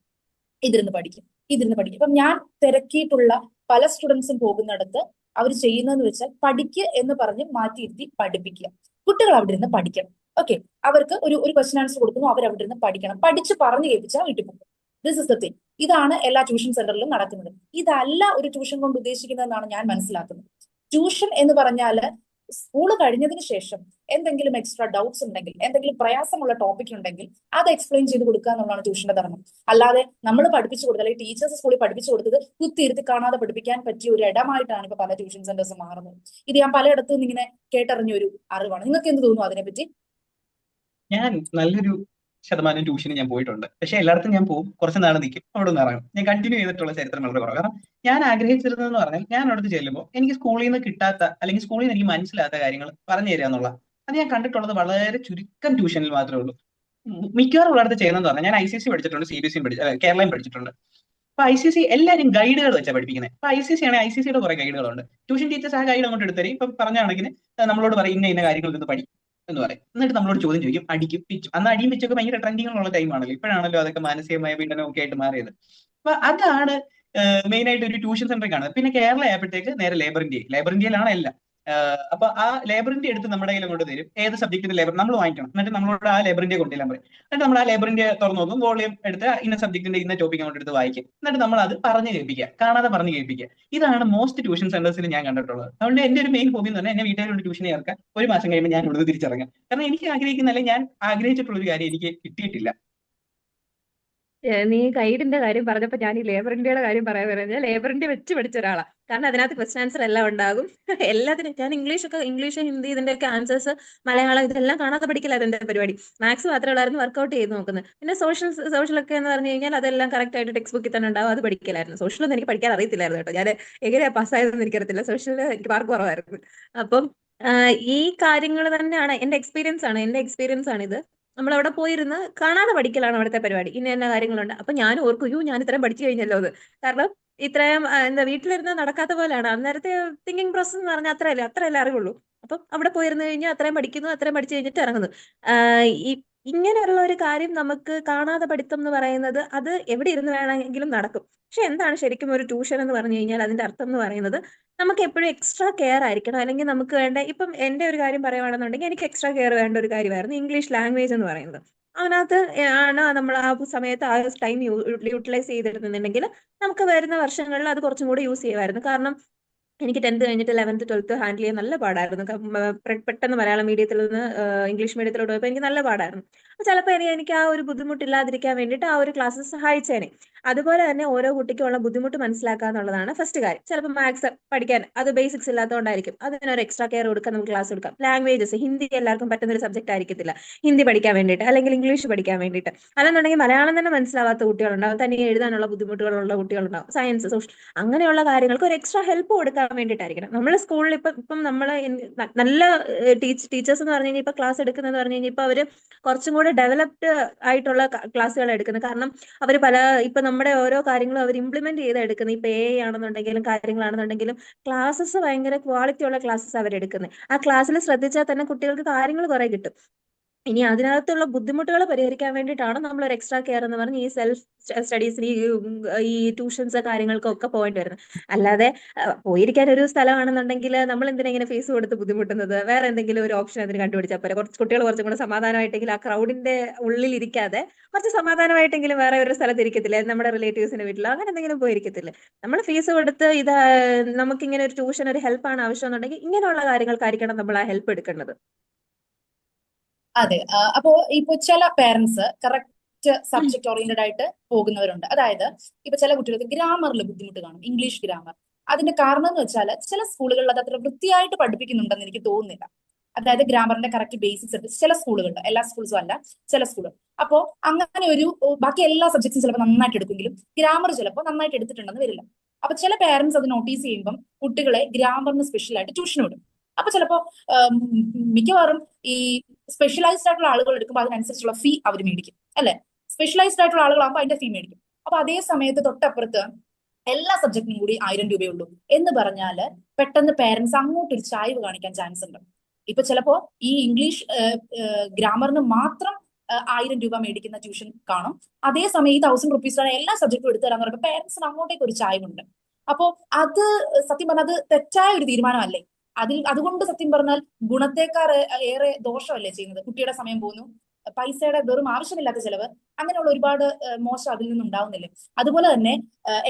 ഇപ്പം ഞാൻ തിരക്കിയിട്ടുള്ള പല സ്റ്റുഡൻസും പോകുന്നിടത്ത് അവർ ചെയ്യുന്നതെന്ന് വെച്ചാൽ പഠിക്കുക എന്ന് പറഞ്ഞ് മാറ്റിയിരുത്തി പഠിപ്പിക്കുക. കുട്ടികൾ അവിടെ ഇരുന്ന് പഠിക്കണം. ഓക്കെ, അവർക്ക് ഒരു ക്വസ്റ്റ്യൻ ആൻസർ കൊടുക്കുന്നു, അവർ അവിടെ ഇരുന്ന് പഠിക്കണം. പഠിച്ച് പറഞ്ഞു കേൾപ്പിച്ചാൽ വീട്ടിൽ പോകും. This is the thing. ഇതാണ് എല്ലാ ട്യൂഷൻ സെന്ററിലും നടക്കുന്നത്. ഇതല്ല ഒരു ട്യൂഷൻ കൊണ്ട് ഉദ്ദേശിക്കുന്നതെന്നാണ് ഞാൻ മനസ്സിലാക്കുന്നത്. ട്യൂഷൻ എന്ന് പറഞ്ഞാല് സ്കൂള് കഴിഞ്ഞതിന് ശേഷം എന്തെങ്കിലും എക്സ്ട്രാ ഡൗട്ട്സ് ഉണ്ടെങ്കിൽ, എന്തെങ്കിലും പ്രയാസമുള്ള ടോപ്പിക് ഉണ്ടെങ്കിൽ അത് എക്സ്പ്ലെയിൻ ചെയ്ത് കൊടുക്കുക എന്നുള്ളതാണ് ട്യൂഷന്റെ ധർമ്മം. അല്ലാതെ നമ്മൾ പഠിപ്പിച്ചു കൊടുത്തത് അല്ലെങ്കിൽ ടീച്ചേഴ്സ് സ്കൂളിൽ പഠിപ്പിച്ചു കൊടുത്തത് കുത്തിയിരുത്തി കാണാതെ പഠിപ്പിക്കാൻ പറ്റിയ ഒരു ഇടമായിട്ടാണ് ഇപ്പൊ പല ട്യൂഷൻ സെന്റേഴ്സ് മാറുന്നത്. ഇത് ഞാൻ പലയിടത്തും നിന്ന് ഇങ്ങനെ കേട്ടറിഞ്ഞ ഒരു അറിവാണ്. നിങ്ങൾക്ക് എന്ത് തോന്നുന്നു അതിനെപ്പറ്റി? ഞാൻ നല്ലൊരു ശതമാനം ട്യൂഷന് ഞാൻ പോയിട്ടുണ്ട്. പക്ഷെ എല്ലായിടത്തും ഞാൻ പോകും, കുറച്ച് നാൾ നിൽക്കും, അവിടെ നിന്ന് ഇറങ്ങും. ഞാൻ കണ്ടിന്യൂ ചെയ്തിട്ടുള്ള ചരിത്രം വളരെ കുറവ്. കാരണം ഞാൻ ആഗ്രഹിച്ചിരുന്നതെന്ന് പറഞ്ഞാൽ ഞാൻ അവിടുത്തെ ചെല്ലുമ്പോൾ എനിക്ക് സ്കൂളിൽ നിന്ന് കിട്ടാത്ത അല്ലെങ്കിൽ സ്കൂളിൽ നിന്ന് എനിക്ക് മനസ്സിലാത്ത കാര്യങ്ങൾ പറഞ്ഞു തരിക എന്നുള്ള അത് ഞാൻ കണ്ടിട്ടുള്ളത് വളരെ ചുരുക്കം ട്യൂഷനിൽ മാത്രമേ ഉള്ളൂ. മിക്കവാറും ഉള്ളിടത്ത് ചെയ്യുന്നതെന്ന് പറഞ്ഞാൽ ഞാൻ ICSE പഠിച്ചിട്ടുണ്ട്, CBSE കേരളയും പഠിച്ചിട്ടുണ്ട്. അപ്പൊ ICSE എല്ലാവരും ഗൈഡുകൾ വെച്ചാൽ പഠിപ്പിക്കുന്നത്. അപ്പൊ ICSE ആണെങ്കിൽ ICSEയുടെ കുറെ ഗൈഡുകളുണ്ട്. ട്യൂഷൻ ടീച്ചേഴ്സ് ആ ഗൈഡ് അങ്ങോട്ട് എടുത്തരും. ഇപ്പൊ പറഞ്ഞ കണക്കിന് നമ്മളോട് പറയും ഇന്ന കാര്യങ്ങൾ നിന്ന് പഠിക്കും എന്ന് പറയും. എന്നിട്ട് നമ്മളോട് ചോദ്യം ചോദിക്കും, അടിക്കും, പിച്ചും. അന്ന് അടിയും പിച്ചൊക്കെ ഭയങ്കര ട്രെൻഡിങ്ങുള്ള ടൈമാണല്ലോ. ഇപ്പോഴാണല്ലോ അതൊക്കെ മാനസികമായ പീഡനം ഒക്കെ ആയിട്ട് മാറിയത്. അപ്പൊ അതാണ് മെയിൻ ആയിട്ട് ഒരു ട്യൂഷൻ സെന്ററിൽ കാണുന്നത്. പിന്നെ കേരള ആയപ്പോഴത്തേക്ക് നേരെ ലേബർ ഇന്ത്യയിലാണ് എല്ലാം. അപ്പൊ ആ ലേബർ ഇന്ത്യ എടുത്ത് നമ്മുടെ കയ്യിൽ കൊണ്ട് തരും. ഏത് സബ്ജക്റ്റിന്റെ ലേബർ നമ്മൾ വാങ്ങിക്കണം. എന്നിട്ട് നമ്മളോട് ആ ലേബർ ഇന്ത്യ കൊണ്ടുവരാൻ പറയും. എന്നിട്ട് നമ്മൾ ആ ലേബർ ഇന്ത്യ തുറന്നു നോക്കും, വോളിയം എടുത്ത് ഇന്ന സബ്ജക്റ്റിന്റെ ഇന്ന ടോപ്പിക് അങ്ങോട്ട് എടുത്ത് വായിക്കും. എന്നിട്ട് നമ്മൾ അത് പറഞ്ഞു കേൾപ്പിക്കുക, കാണാതെ പറഞ്ഞു കേൾപ്പിക്കുക. ഇതാണ് മോസ്റ്റ് ട്യൂഷൻ സെന്റേഴ്സിൽ ഞാൻ കണ്ടിട്ടുള്ളത്. അതുകൊണ്ട് എന്റെ ഒരു മെയിൻ ഹോബി എന്ന് പറഞ്ഞാൽ എന്നെ വീട്ടുകാരോട് ട്യൂഷന് ചേർക്കാൻ, ഒരു മാസം കഴിയുമ്പോൾ ഞാൻ ഇവിടുന്ന് തിരിച്ചിറങ്ങാം. കാരണം എനിക്ക് ആഗ്രഹിക്കുന്ന അല്ലെങ്കിൽ ഞാൻ ആഗ്രഹിച്ചിട്ടുള്ള ഒരു കാര്യം എനിക്ക് കിട്ടിയിട്ടില്ല. നീ ഗൈഡിന്റെ കാര്യം പറഞ്ഞപ്പോ ഞാൻ ഈ ലേബർ ഇന്ത്യയുടെ കാര്യം പറയാൻ പറഞ്ഞാൽ ലേബർ ഇന്ത്യ വെച്ച് പഠിച്ച ഒരാളാണ്. കാരണം അതിനകത്ത് ക്വസ്റ്റ്യൻ ആൻസർ എല്ലാം ഉണ്ടാകും. എല്ലാത്തിനും ഞാൻ ഇംഗ്ലീഷ് ഹിന്ദി ഇതിന്റെയൊക്കെ ആൻസേഴ്സ് മലയാളം ഇതെല്ലാം കാണാതെ പഠിക്കലായിരുന്നു എന്റെ പരിപാടി. മാത്സ് മാത്രമേ ഉള്ളായിരുന്നു വർക്ക്ഔട്ട് ചെയ്ത് നോക്കുന്നത്. പിന്നെ സോഷ്യലൊക്കെ എന്ന് പറഞ്ഞു കഴിഞ്ഞാൽ അതെല്ലാം കറക്റ്റ് ആയിട്ട് ടെക്സ്റ്റ് ബുക്കിൽ തന്നെ ഉണ്ടാവും, അത് പഠിക്കലായിരുന്നു. സോഷ്യലൊന്നും എനിക്ക് പഠിക്കാൻ അറിയത്തില്ലായിരുന്നു കേട്ടോ. ഞാൻ എങ്ങനെയാ പാസ്സായതെന്ന് എനിക്കറിയത്തില്ല. സോഷ്യൽ എനിക്ക് മാർക്ക് കുറവായിരുന്നു. അപ്പം ഈ കാര്യങ്ങൾ തന്നെയാണ് എന്റെ എക്സ്പീരിയൻസ് ആണ് ഇത്. നമ്മൾ അവിടെ പോയിരുന്ന് കാണാതെ പഠിക്കലാണ് അവിടുത്തെ പരിപാടി. ഇന്ന എല്ലാ കാര്യങ്ങളുണ്ട്. അപ്പൊ ഞാൻ ഓർക്കും, യോ ഞാൻ ഇത്രയും പഠിച്ചു കഴിഞ്ഞല്ലോ അത്. കാരണം ഇത്രയും എന്താ വീട്ടിലിരുന്ന് നടക്കാത്ത പോലെയാണ് അന്നേരത്തെ തിങ്കിങ് പ്രോസസ് എന്ന് പറഞ്ഞാൽ അത്രയല്ലേ അറിവുള്ളൂ. അപ്പം അവിടെ പോയിരുന്നു കഴിഞ്ഞാൽ അത്രയും പഠിക്കുന്നു, അത്രയും പഠിച്ചു കഴിഞ്ഞിട്ട് ഇറങ്ങുന്നു. ഈ ഇങ്ങനെയുള്ള ഒരു കാര്യം നമുക്ക് കാണാതെ പഠിത്തം എന്ന് പറയുന്നത് അത് എവിടെ ഇരുന്ന് വേണമെങ്കിലും നടക്കും. പക്ഷെ എന്താണ് ശരിക്കും ഒരു ട്യൂഷൻ എന്ന് പറഞ്ഞു കഴിഞ്ഞാൽ അതിന്റെ അർത്ഥം എന്ന് പറയുന്നത് നമുക്ക് എപ്പോഴും എക്സ്ട്രാ കെയർ ആയിരിക്കണം. അല്ലെങ്കിൽ നമുക്ക് വേണ്ട, ഇപ്പം എന്റെ ഒരു കാര്യം പറയുവാണെന്നുണ്ടെങ്കിൽ എനിക്ക് എക്സ്ട്രാ കെയർ വേണ്ട ഒരു കാര്യമായിരുന്നു ഇംഗ്ലീഷ് ലാംഗ്വേജ് എന്ന് പറയുന്നത്. അതിനകത്ത് ആണ് നമ്മൾ ആ സമയത്ത് ആ ടൈം യൂട്ടിലൈസ് ചെയ്തിരുന്നുണ്ടെങ്കിൽ നമുക്ക് വരുന്ന വർഷങ്ങളിൽ അത് കുറച്ചും കൂടി യൂസ് ചെയ്യുമായിരുന്നു. കാരണം എനിക്ക് 10th കഴിഞ്ഞിട്ട് 11th 12th ഹാൻഡിൽ ചെയ്യാൻ നല്ല പാടായിരുന്നു. പെട്ടെന്ന് മലയാളം മീഡിയത്തിൽ നിന്ന് ഇംഗ്ലീഷ് മീഡിയത്തിലോട്ട് പോയപ്പോൾ എനിക്ക് നല്ല പാടായിരുന്നു. അപ്പൊ ചിലപ്പോൾ എനിക്ക് ആ ഒരു ബുദ്ധിമുട്ടില്ലാതിരിക്കാൻ വേണ്ടിയിട്ട് ആ ഒരു ക്ലാസ് സഹായിച്ചേനെ. അതുപോലെ തന്നെ ഓരോ കുട്ടിക്കുള്ള ബുദ്ധിമുട്ട് മനസ്സിലാക്കുക എന്നുള്ളതാണ് ഫസ്റ്റ് കാര്യം. ചിലപ്പോൾ മാത്സ് പഠിക്കാൻ അത് ബേസിക്സ് ഇല്ലാത്തതുകൊണ്ടായിരിക്കും, അതിനൊരു എക്സ്ട്രാ കെയർ കൊടുക്കാൻ നമുക്ക് ക്ലാസ് കൊടുക്കാം. ലാംഗ്വേജസ്, ഹിന്ദി എല്ലാവർക്കും പറ്റുന്ന ഒരു സബ്ജക്ട് ആയിരിക്കത്തില്ല, ഹിന്ദി പഠിക്കാൻ വേണ്ടിയിട്ട് അല്ലെങ്കിൽ ഇംഗ്ലീഷ് പഠിക്കാൻ വേണ്ടിയിട്ട്. അല്ലെന്നുണ്ടെങ്കിൽ മലയാളം തന്നെ മനസ്സിലാവാത്ത കുട്ടികളുണ്ടാവും, തനിയെ എഴുതാനുള്ള ബുദ്ധിമുട്ടുകളുള്ള കുട്ടികളുണ്ടാവും, സയൻസ്, സോഷ്യൽ, അങ്ങനെയുള്ള കാര്യങ്ങൾക്ക് ഒരു എക്സ്ട്രാ ഹെൽപ്പ് കൊടുക്കാൻ വേണ്ടിയിട്ടായിരിക്കണം. നമ്മൾ സ്കൂളിൽ ഇപ്പം നമ്മൾ നല്ല ടീച്ചേഴ്സ് എന്ന് പറഞ്ഞു കഴിഞ്ഞാൽ ഇപ്പൊ ക്ലാസ് എടുക്കുന്നത് പറഞ്ഞു കഴിഞ്ഞാൽ ഇപ്പൊ അവര് കുറച്ചും കൂടെ ഡെവലപ്ഡ് ആയിട്ടുള്ള ക്ലാസ്സുകൾ എടുക്കുന്നത്. കാരണം അവർ ഇപ്പൊ നമ്മുടെ ഓരോ കാര്യങ്ങളും അവർ ഇംപ്ലിമെന്റ് ചെയ്ത് എടുക്കുന്നത്. ഇപ്പൊ AI ആണെന്നുണ്ടെങ്കിലും കാര്യങ്ങളാണെന്നുണ്ടെങ്കിലും ക്ലാസ്സസ് ഭയങ്കര ക്വാളിറ്റി ഉള്ള ക്ലാസ്സസ് അവരെടുക്കുന്നത്. ആ ക്ലാസ്സിൽ ശ്രദ്ധിച്ചാൽ തന്നെ കുട്ടികൾക്ക് കാര്യങ്ങൾ കുറെ കിട്ടും. ഇനി അതിനകത്തുള്ള ബുദ്ധിമുട്ടുകൾ പരിഹരിക്കാൻ വേണ്ടിയിട്ടാണ് നമ്മൾ ഒരു എക്സ്ട്രാ കെയർ എന്ന് പറഞ്ഞ് ഈ സെൽഫ് സ്റ്റഡീസിന് ഈ ട്യൂഷൻസ് കാര്യങ്ങൾക്കൊക്കെ പോയിന്റ് വരുന്നത്. അല്ലാതെ പോയിരിക്കാൻ ഒരു സ്ഥലമാണെന്നുണ്ടെങ്കിൽ നമ്മൾ എന്തിനാ ഇങ്ങനെ ഫീസ് കൊടുത്ത് ബുദ്ധിമുട്ടുന്നത്? വേറെ എന്തെങ്കിലും ഒരു ഓപ്ഷൻ അതിന് കണ്ടുപിടിച്ചാൽ പോരെ. കുട്ടികൾ കുറച്ചും കൂടെ സമാധാനമായിട്ടെങ്കിലും ആ ക്രൗഡിന്റെ ഉള്ളിൽ ഇരിക്കാതെ കുറച്ച് സമാധാനമായിട്ടെങ്കിലും വേറെ ഒരു സ്ഥലത്ത് ഇരിക്കത്തില്ലേ, നമ്മുടെ റിലേറ്റീവ്സിന്റെ വീട്ടിൽ അങ്ങനെ എന്തെങ്കിലും പോയിരിക്കത്തില്ലേ? നമ്മൾ ഫീസ് കൊടുത്ത് നമുക്കിങ്ങനെ ഒരു ട്യൂഷൻ ഒരു ഹെൽപ്പാണ് ആവശ്യം എന്നുണ്ടെങ്കിൽ ഇങ്ങനെയുള്ള കാര്യങ്ങൾക്കായിരിക്കണം നമ്മൾ ആ ഹെൽപ്പ് എടുക്കേണ്ടത്. അതെ. അപ്പോ ഇപ്പൊ ചില പേരൻസ് കറക്റ്റ് സബ്ജക്ട് ഓറിയന്റഡ് ആയിട്ട് പോകുന്നവരുണ്ട്. അതായത് ഇപ്പൊ ചില കുട്ടികൾക്ക് ഗ്രാമറിൽ ബുദ്ധിമുട്ട് കാണും, ഇംഗ്ലീഷ് ഗ്രാമർ. അതിന്റെ കാരണം എന്ന് വെച്ചാൽ ചില സ്കൂളുകളിൽ അത് അത്ര വൃത്തിയായിട്ട് പഠിപ്പിക്കുന്നുണ്ടെന്ന് എനിക്ക് തോന്നുന്നില്ല. അതായത് ഗ്രാമറിന്റെ കറക്റ്റ് ബേസിക്സ് എടുത്ത് ചില സ്കൂളുകളുണ്ട്, എല്ലാ സ്കൂൾസും അല്ല, ചില സ്കൂളുകൾ. അപ്പോ അങ്ങനെ ബാക്കി എല്ലാ സബ്ജക്ട്സും ചിലപ്പോൾ നന്നായിട്ട് എടുക്കുമെങ്കിലും ഗ്രാമർ ചിലപ്പോൾ നന്നായിട്ട് എടുത്തിട്ടുണ്ടെന്ന് വരില്ല. അപ്പൊ ചില പേരൻസ് അത് നോട്ടീസ് ചെയ്യുമ്പം കുട്ടികളെ ഗ്രാമറിന് സ്പെഷ്യൽ ആയിട്ട് ട്യൂഷൻ വിടും. അപ്പൊ ചിലപ്പോ മിക്കവാറും ഈ സ്പെഷ്യലൈസ്ഡ് ആയിട്ടുള്ള ആളുകൾ എടുക്കുമ്പോൾ അതിനനുസരിച്ചുള്ള ഫീ അവർ മേടിക്കും, അല്ലെ? സ്പെഷ്യലൈസ്ഡ് ആയിട്ടുള്ള ആളുകളാകുമ്പോൾ അതിന്റെ ഫീ മേടിക്കും. അപ്പൊ അതേ സമയത്ത് തൊട്ടപ്പുറത്ത് എല്ലാ സബ്ജക്റ്റിനും കൂടി 1000 രൂപയുള്ളൂ എന്ന് പറഞ്ഞാല് പെട്ടെന്ന് പേരൻസ് അങ്ങോട്ടൊരു ചായ്വ് കാണിക്കാൻ ചാൻസ് ഉണ്ട്. ഇപ്പൊ ചിലപ്പോ ഈ ഇംഗ്ലീഷ് ഗ്രാമറിന് മാത്രം 1000 രൂപ മേടിക്കുന്ന ട്യൂഷൻ കാണും. അതേസമയം ഈ 1000 റുപ്പീസാണ് എല്ലാ സബ്ജക്റ്റും എടുത്തു തരാന്ന് പറയുമ്പോൾ പേരൻസിന് അങ്ങോട്ടേക്ക് ഒരു ചായ്വുണ്ട്. അപ്പോ അത് സത്യം പറഞ്ഞാൽ അത് തെറ്റായ ഒരു തീരുമാനമല്ലേ? അതുകൊണ്ട് സത്യം പറഞ്ഞാൽ ഗുണത്തേക്കാൾ ഏറെ ദോഷമല്ലേ ചെയ്യുന്നത്? കുട്ടിയുടെ സമയം പോകുന്നു, പൈസയുടെ വെറും ആവശ്യമില്ലാത്ത ചെലവ്, അങ്ങനെയുള്ള ഒരുപാട് മോശം അതിൽ നിന്നും ഉണ്ടാവുന്നില്ലേ? അതുപോലെ തന്നെ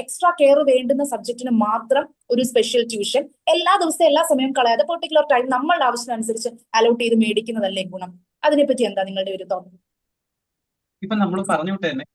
എക്സ്ട്രാ കെയർ വേണ്ടുന്ന സബ്ജക്റ്റിന് മാത്രം ഒരു സ്പെഷ്യൽ ട്യൂഷൻ എല്ലാ ദിവസവും എല്ലാ സമയവും കളയാതെ പെർട്ടിക്കുലർ ടൈം നമ്മളുടെ ആവശ്യത്തിനനുസരിച്ച് അലോട്ട് ചെയ്ത് മേടിക്കുന്നതല്ലേ ഗുണം? അതിനെപ്പറ്റി എന്താ നിങ്ങളുടെ ഒരു തോന്നൽ? ഇപ്പൊ നമ്മൾ പറഞ്ഞു വിട്ട് തന്നെ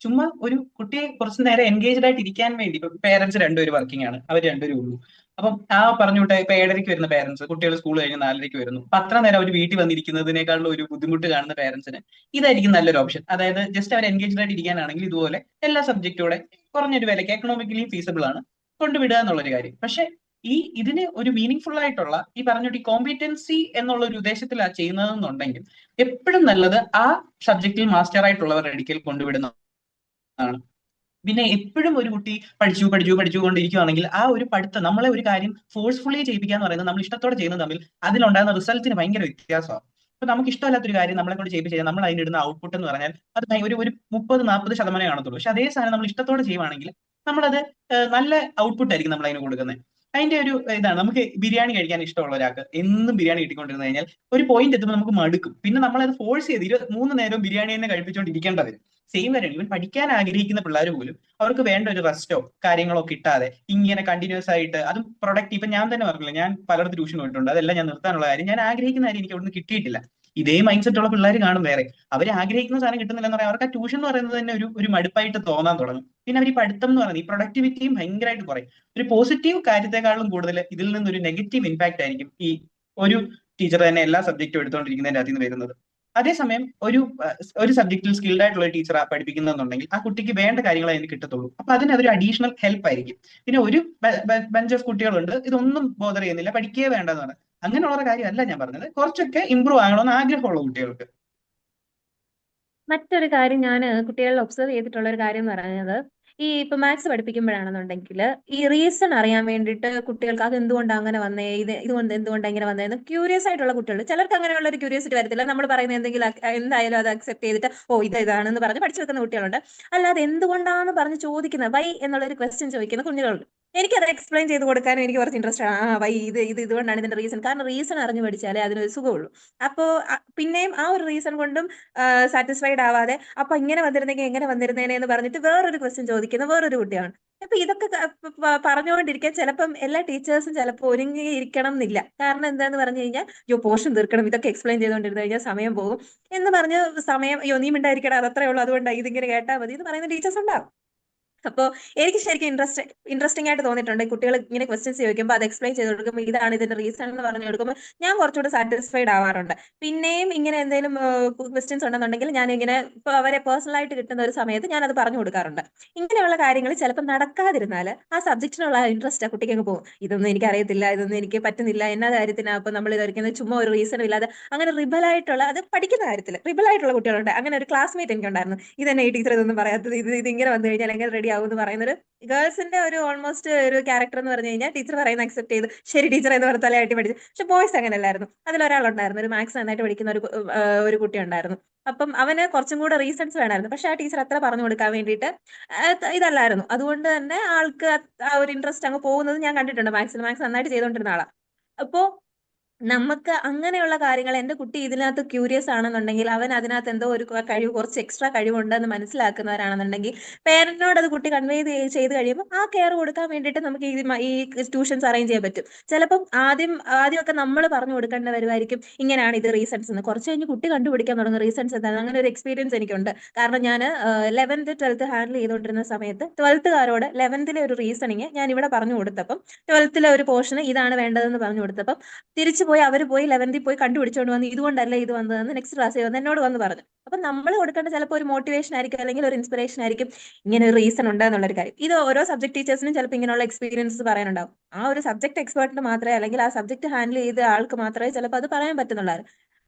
ചുമ്മാ ഒരു കുട്ടിയെ കുറച്ച് നേരം എൻഗേജ്ഡ് ആയിട്ട് ഇരിക്കാൻ വേണ്ടി. ഇപ്പൊ പേരൻസ് രണ്ടുപേരും വർക്കിംഗ് ആണ്, അവർ രണ്ടുപേരും ഉള്ളൂ. അപ്പം ആ പറഞ്ഞു വിട്ട ഇപ്പൊ 7:30 വരുന്ന പേരൻസ്, കുട്ടികൾ സ്കൂൾ കഴിഞ്ഞ് 4:30 വരുന്നു. അപ്പൊ അത്ര നേരം അവർ വീട്ടിൽ വന്നിരിക്കുന്നതിനേക്കാളും ഒരു ബുദ്ധിമുട്ട് കാണുന്ന പേരൻസിന് ഇതായിരിക്കും നല്ലൊരു ഓപ്ഷൻ. അതായത് ജസ്റ്റ് അവർ എൻഗേജ്ഡ് ആയിട്ട് ഇരിക്കാനാണെങ്കിൽ ഇതുപോലെ എല്ലാ സബ്ജക്റ്റോടെ കുറഞ്ഞൊരു വിലയ്ക്ക് എക്കണോമിക്കലി ഫീസിബിൾ ആണ് കൊണ്ടുവിടുക എന്നുള്ളൊരു കാര്യം. പക്ഷെ ഇതിന് ഒരു മീനിങ് ഫുൾ ആയിട്ടുള്ള ഈ പറഞ്ഞിട്ട് ഈ കോമ്പിറ്റൻസി എന്നുള്ള ഒരു ഉദ്ദേശത്തിലാണ് ചെയ്യുന്നതെന്നുണ്ടെങ്കിൽ എപ്പോഴും നല്ലത് ആ സബ്ജക്റ്റിൽ മാസ്റ്റർ ആയിട്ടുള്ളവരുടെ അടുക്കൽ കൊണ്ടുവിടുന്നതാണ്. പിന്നെ എപ്പോഴും ഒരു കുട്ടി പഠിച്ചുകൊണ്ടിരിക്കുകയാണെങ്കിൽ ആ ഒരു പഠിത്തം, നമ്മളെ ഒരു കാര്യം ഫോഴ്സ്ഫുള്ളി ചെയ്യിപ്പിക്കുക എന്ന് പറയുന്നത് നമ്മൾ ഇഷ്ടത്തോടെ ചെയ്യുന്നത് തമ്മിൽ അതിലുണ്ടാകുന്ന റിസൾട്ടിന് ഭയങ്കര വ്യത്യാസമാണ്. ഇപ്പൊ നമുക്ക് ഇഷ്ടമല്ലാത്തൊരു കാര്യം നമ്മളെ കൊണ്ട് ചെയ്യിപ്പിച്ച് കഴിഞ്ഞാൽ നമ്മൾ അതിനിടുന്ന ഔട്ട്പുട്ട് എന്ന് പറഞ്ഞാൽ അത് ഒരു 30-40% കാണത്തുള്ളൂ. പക്ഷെ അതേ സാധനം നമ്മൾ ഇഷ്ടത്തോടെ ചെയ്യുവാണെങ്കിൽ നമ്മളത് നല്ല ഔട്ട്പുട്ട് ആയിരിക്കും നമ്മൾ അതിന് കൊടുക്കുന്നത്. അതിന്റെ ഒരു ഇതാണ്, നമുക്ക് ബിരിയാണി കഴിക്കാൻ ഇഷ്ടമുള്ള ഒരാൾക്ക് എന്നും ബിരിയാണി കിട്ടിക്കൊണ്ടിരുന്നു കഴിഞ്ഞാൽ ഒരു പോയിന്റ് എത്തുമ്പോൾ നമുക്ക് മടുക്കും. പിന്നെ നമ്മളത് ഫോഴ്സ് ചെയ്ത് 23 നേരം ബിരിയാണി തന്നെ കഴിപ്പിച്ചുകൊണ്ടിരിക്കേണ്ട വരും. സെയിം വരെയാണ് ഇവൻ പഠിക്കാൻ ആഗ്രഹിക്കുന്ന പിള്ളേർ പോലും അവർക്ക് വേണ്ട ഒരു റെസ്റ്റോ കാര്യങ്ങളോ കിട്ടാതെ ഇങ്ങനെ കണ്ടിന്യൂസ് ആയിട്ട്, അതും പ്രൊഡക്റ്റ്. ഇപ്പൊ ഞാൻ തന്നെ പറഞ്ഞില്ല, ഞാൻ പലയിടത്ത് ട്യൂഷൻ പോയിട്ടുണ്ട്, അതെല്ലാം ഞാൻ നിർത്താനുള്ള കാര്യം ഞാൻ ആഗ്രഹിക്കുന്ന കാര്യം എനിക്ക് അവിടുന്ന് കിട്ടിയിട്ടില്ല. ഇതേ മൈൻഡ് സെറ്റ് ഉള്ള പിള്ളേർ കാണും വേറെ, അവർ ആഗ്രഹിക്കുന്ന സാധനം കിട്ടുന്നില്ലെന്ന് പറയാം. അവർക്ക് ആ ട്യൂഷൻ എന്ന് പറയുന്നത് തന്നെ ഒരു മടുപ്പായിട്ട് തോന്നാൻ തുടങ്ങും. പിന്നെ അവർ ഈ പഠിത്തം എന്ന് പറയുന്നത് ഈ പ്രൊഡക്ടിവിറ്റിയും ഭയങ്കരമായിട്ട് കുറയും. ഒരു പോസിറ്റീവ് കാര്യത്തെക്കാളും കൂടുതൽ ഇതിൽ നിന്നൊരു നെഗറ്റീവ് ഇമ്പാക്ട് ആയിരിക്കും ഈ ഒരു ടീച്ചർ തന്നെ എല്ലാ സബ്ജക്റ്റും എടുത്തുകൊണ്ടിരിക്കുന്നതിന്റെ അതിൽ നിന്ന് വരുന്നത്. അതേസമയം ഒരു സബ്ജക്റ്റിൽ സ്കിൽഡ് ആയിട്ടുള്ള ഒരു ടീച്ചർ പഠിപ്പിക്കുന്നുണ്ടെങ്കിൽ ആ കുട്ടിക്ക് വേണ്ട കാര്യങ്ങളെ അതിന് കിട്ടത്തുള്ളൂ. അപ്പൊ അതിന് അതൊരു അഡീഷണൽ ഹെൽപ്പ് ആയിരിക്കും. പിന്നെ ഒരു ബഞ്ച് ഓഫ് കുട്ടികളുണ്ട് ഇതൊന്നും ബോധർ ചെയ്യുന്നില്ല, പഠിക്കുകയേ വേണ്ടെന്ന് പറഞ്ഞാൽ അങ്ങനെയുള്ള കാര്യമല്ല ഞാൻ പറഞ്ഞത്. കുറച്ചൊക്കെ ഇമ്പ്രൂവ് ആകണമെന്ന് ആഗ്രഹമുള്ള കുട്ടികൾക്ക്. മറ്റൊരു കാര്യം ഞാൻ കുട്ടികളിൽ ഒബ്സർവ് ചെയ്തിട്ടുള്ള ഒരു കാര്യം എന്ന് പറയുന്നത്, ഈ ഇപ്പൊ മാത്സ് പഠിപ്പിക്കുമ്പോഴാണെന്നുണ്ടെങ്കിൽ ഈ റീസൺ അറിയാൻ വേണ്ടിയിട്ട് കുട്ടികൾക്ക് അത് എന്തുകൊണ്ടാണ് അങ്ങനെ വന്നേ, ഇതുകൊണ്ട് എന്തുകൊണ്ടാണ് ഇങ്ങനെ വന്നതെന്ന് ക്യൂരിയസ് ആയിട്ടുള്ള കുട്ടികൾ. ചിലർക്ക് അങ്ങനെയുള്ള ഒരു ക്യൂരിയോസിറ്റി വരത്തില്ല. നമ്മൾ പറയുന്ന എന്തെങ്കിലും എന്തായാലും അത് അക്സെപ്റ്റ് ചെയ്തിട്ട് ഇതാണെന്ന് പറഞ്ഞ് പഠിച്ചു വെക്കുന്ന കുട്ടികളുണ്ട്. അല്ലാതെ എന്തുകൊണ്ടാന്ന് പറഞ്ഞ് ചോദിക്കുന്ന വൈ എന്നുള്ള ഒരു ക്വസ്റ്റ്യൻ ചോദിക്കുന്ന കുഞ്ഞുങ്ങളുണ്ട്. എനിക്കത് എക്സ്പ്ലെയിൻ ചെയ്ത് കൊടുക്കാനും എനിക്ക് കുറച്ച് ഇൻട്രസ്റ്റ് ആണ്. വൈ ഇതുകൊണ്ടാണ് ഇതിന്റെ റീസൺ. കാരണം റീസൺ അറിഞ്ഞു പഠിച്ചാലേ അതിനൊരു സുഖമുള്ളൂ. അപ്പോൾ പിന്നെയും ആ ഒരു റീസൺ കൊണ്ടും സാറ്റിസ്ഫൈഡ് ആവാതെ അപ്പൊ ഇങ്ങനെ വന്നിരുന്നെങ്കിൽ എങ്ങനെ വന്നിരുന്നേനെ എന്ന് പറഞ്ഞിട്ട് വേറൊരു ക്വസ്റ്റ്യൻ ചോദിക്കുന്ന വേറൊരു കുട്ടിയാണ്. അപ്പൊ ഇതൊക്കെ പറഞ്ഞുകൊണ്ടിരിക്കാൻ ചിലപ്പം എല്ലാ ടീച്ചേഴ്സും ചിലപ്പോൾ ഒരുങ്ങിയിരിക്കണം എന്നില്ല. കാരണം എന്താന്ന് പറഞ്ഞു കഴിഞ്ഞാൽ പോർഷൻ തീർക്കണം, ഇതൊക്കെ എക്സ്പ്ലെയിൻ ചെയ്തുകൊണ്ടിരുന്നു കഴിഞ്ഞാൽ സമയം പോകും എന്ന് പറഞ്ഞ് സമയം നീ മിണ്ടായിരിക്കണം, അതത്രേ ഉള്ളൂ, അതുകൊണ്ടാണ് ഇതിങ്ങനെ കേട്ടാൽ മതി എന്ന് പറയുന്ന ടീച്ചേഴ്സ് ഉണ്ടാവും. അപ്പോൾ എനിക്ക് ശരിക്കും ഇൻട്രസ്റ്റിംഗ് ആയിട്ട് തോന്നിയിട്ടുണ്ട്. കുട്ടികൾ ഇങ്ങനെ ക്വസ്റ്റ്യൻസ് ചോദിക്കുമ്പോൾ അത് എക്സ്പ്ലെയിൻ ചെയ്ത് കൊടുക്കുമ്പോൾ ഇതാണ് ഇതിന്റെ റീസൺ എന്ന് പറഞ്ഞു കൊടുക്കുമ്പോൾ ഞാൻ കുറച്ചുകൂടെ സാറ്റിസ്ഫൈഡ് ആവാറുണ്ട്. പിന്നെയും ഇങ്ങനെ എന്തെങ്കിലും ക്വസ്റ്റ്യൻസ് ഉണ്ടെന്നുണ്ടെങ്കിൽ ഞാൻ ഇങ്ങനെ ഇപ്പോൾ അവരെ പേഴ്സണലായിട്ട് കിട്ടുന്ന ഒരു സമയത്ത് ഞാൻ അത് പറഞ്ഞു കൊടുക്കാറുണ്ട്. ഇങ്ങനെയുള്ള കാര്യങ്ങൾ ചിലപ്പോൾ നടക്കാതിരുന്നാൽ ആ സബ്ജക്റ്റിനുള്ള ഇൻട്രസ്റ്റ് ആ കുട്ടിക്ക് അങ്ങ് പോകും. ഇതൊന്നും എനിക്ക് അറിയത്തില്ല, ഇതൊന്നും എനിക്ക് പറ്റുന്നില്ല, എന്നാ കാര്യത്തിനാണ് അപ്പോൾ നമ്മൾ ഇതൊരിക്കുന്നത് ചുമ്മാ ഒരു റീസൺ ഇല്ലാതെ അങ്ങനെ റിബലായിട്ടുള്ള, അത് പഠിക്കുന്ന കാര്യത്തിൽ റിബലായിട്ടുള്ള കുട്ടികളുണ്ട്. അങ്ങനെ ഒരു ക്ലാസ്മേറ്റ് എനിക്കുണ്ടായിരുന്നു. ഇതെന്നെ ഈ ടീച്ചർ ഇതൊന്നും പറയാത്തത്, ഇത് ഇങ്ങനെ വന്നു കഴിഞ്ഞാൽ എങ്ങനെ റെഡി ആവും എന്ന് പറയുന്നൊരു ഗേൾസിന്റെ ഒരു ഓൾമോസ്റ്റ് ഒരു ക്യാരക്ടർ എന്ന് പറഞ്ഞു കഴിഞ്ഞാൽ ടീച്ചർ പറയുന്ന അക്സെപ്റ്റ് ചെയ്ത് ശരി ടീച്ചർ എന്ന് പറഞ്ഞ തലയാട്ടി പഠിച്ചു. പക്ഷെ ബോയ്സ് അങ്ങനെയല്ലായിരുന്നു. അതിലൊരാളുണ്ടായിരുന്നു, ഒരു മാത്സ് നന്നായിട്ട് പഠിക്കുന്ന ഒരു കുട്ടി ഉണ്ടായിരുന്നു. അപ്പം അവന് കുറച്ചും കൂടെ റീസൺസ് വേണമായിരുന്നു. പക്ഷെ ആ ടീച്ചർ അത്ര പറഞ്ഞു കൊടുക്കാൻ വേണ്ടിയിട്ട് ഇതല്ലായിരുന്നു. അതുകൊണ്ട് തന്നെ ആൾക്ക് ആ ഒരു ഇൻട്രസ്റ്റ് അങ്ങ് പോകുന്നത് ഞാൻ കണ്ടിട്ടുണ്ട്. മാത്സ് നന്നായിട്ട് ചെയ്തുകൊണ്ടിരുന്ന ആളാണ്. അപ്പോ നമുക്ക് അങ്ങനെയുള്ള കാര്യങ്ങൾ, എന്റെ കുട്ടി ഇതിനകത്ത് ക്യൂരിയസ് ആണെന്നുണ്ടെങ്കിൽ അവൻ അതിനകത്ത് എന്തോ ഒരു കഴിവ്, കുറച്ച് എക്സ്ട്രാ കഴിവുണ്ടെന്ന് മനസ്സിലാക്കുന്നവരാണെന്നുണ്ടെങ്കിൽ പേരന്റിനോട് അത് കുട്ടി കൺവേ ചെയ്ത് കഴിയുമ്പോൾ ആ കെയർ കൊടുക്കാൻ വേണ്ടിയിട്ട് നമുക്ക് ഈ ട്യൂഷൻസ് അറേഞ്ച് ചെയ്യാൻ പറ്റും. ചിലപ്പം ആദ്യമൊക്കെ നമ്മൾ പറഞ്ഞു കൊടുക്കേണ്ട വരുമായിരിക്കും ഇങ്ങനെയാണ് ഇത് റീസൺസ് എന്ന്. കുറച്ച് കഴിഞ്ഞ് കുട്ടി കണ്ടുപിടിക്കാൻ തുടങ്ങും റീസൺസ് എന്താണ്. അങ്ങനെ ഒരു എക്സ്പീരിയൻസ് എനിക്കുണ്ട്. കാരണം ഞാൻ 11th 12th ഹാൻഡിൽ ചെയ്തുകൊണ്ടിരുന്ന സമയത്ത് 12th-കാരോട് 11th-ലെ ഒരു റീസണിങ് ഞാൻ ഇവിടെ പറഞ്ഞു കൊടുത്തപ്പം 12th-ലെ ഒരു പോർഷന് ഇതാണ് വേണ്ടതെന്ന് പറഞ്ഞു കൊടുത്തപ്പം തിരിച്ചു പോയി അവർ പോയി 11th പോയി കണ്ടുപിടിച്ചുകൊണ്ട് വന്ന് ഇതുകൊണ്ടല്ല ഇത് വന്നതെന്ന് നെക്സ്റ്റ് ക്ലാസ്സിൽ വന്ന് എന്നോട് വന്ന് പറഞ്ഞു. അപ്പൊ നമ്മൾ കൊടുക്കേണ്ട ചിലപ്പോൾ ഒരു മോട്ടിവേഷൻ ആയിരിക്കും, അല്ലെങ്കിൽ ഒരു ഇൻസ്പിറേഷൻ ആയിരിക്കും, ഇങ്ങനെ ഒരു റീസൺ ഉണ്ട് എന്നുള്ളൊരു കാര്യം. ഇത് ഓരോ സബ്ജക്ട് ടീച്ചേഴ്സിനും ചിലപ്പോൾ ഇങ്ങനെയുള്ള എക്സ്പീരിയൻസ് പറയാനുണ്ടാവും. ആ ഒരു സബ്ജക്ട് എക്സ്പേർട്ടിന് മാത്രമേ, അല്ലെങ്കിൽ ആ സബ്ജക്ട് ഹാൻഡിൽ ചെയ്ത ആൾക്ക് മാത്രമേ ചിലപ്പോൾ അത് പറയാൻ പറ്റുന്നുള്ളൂ.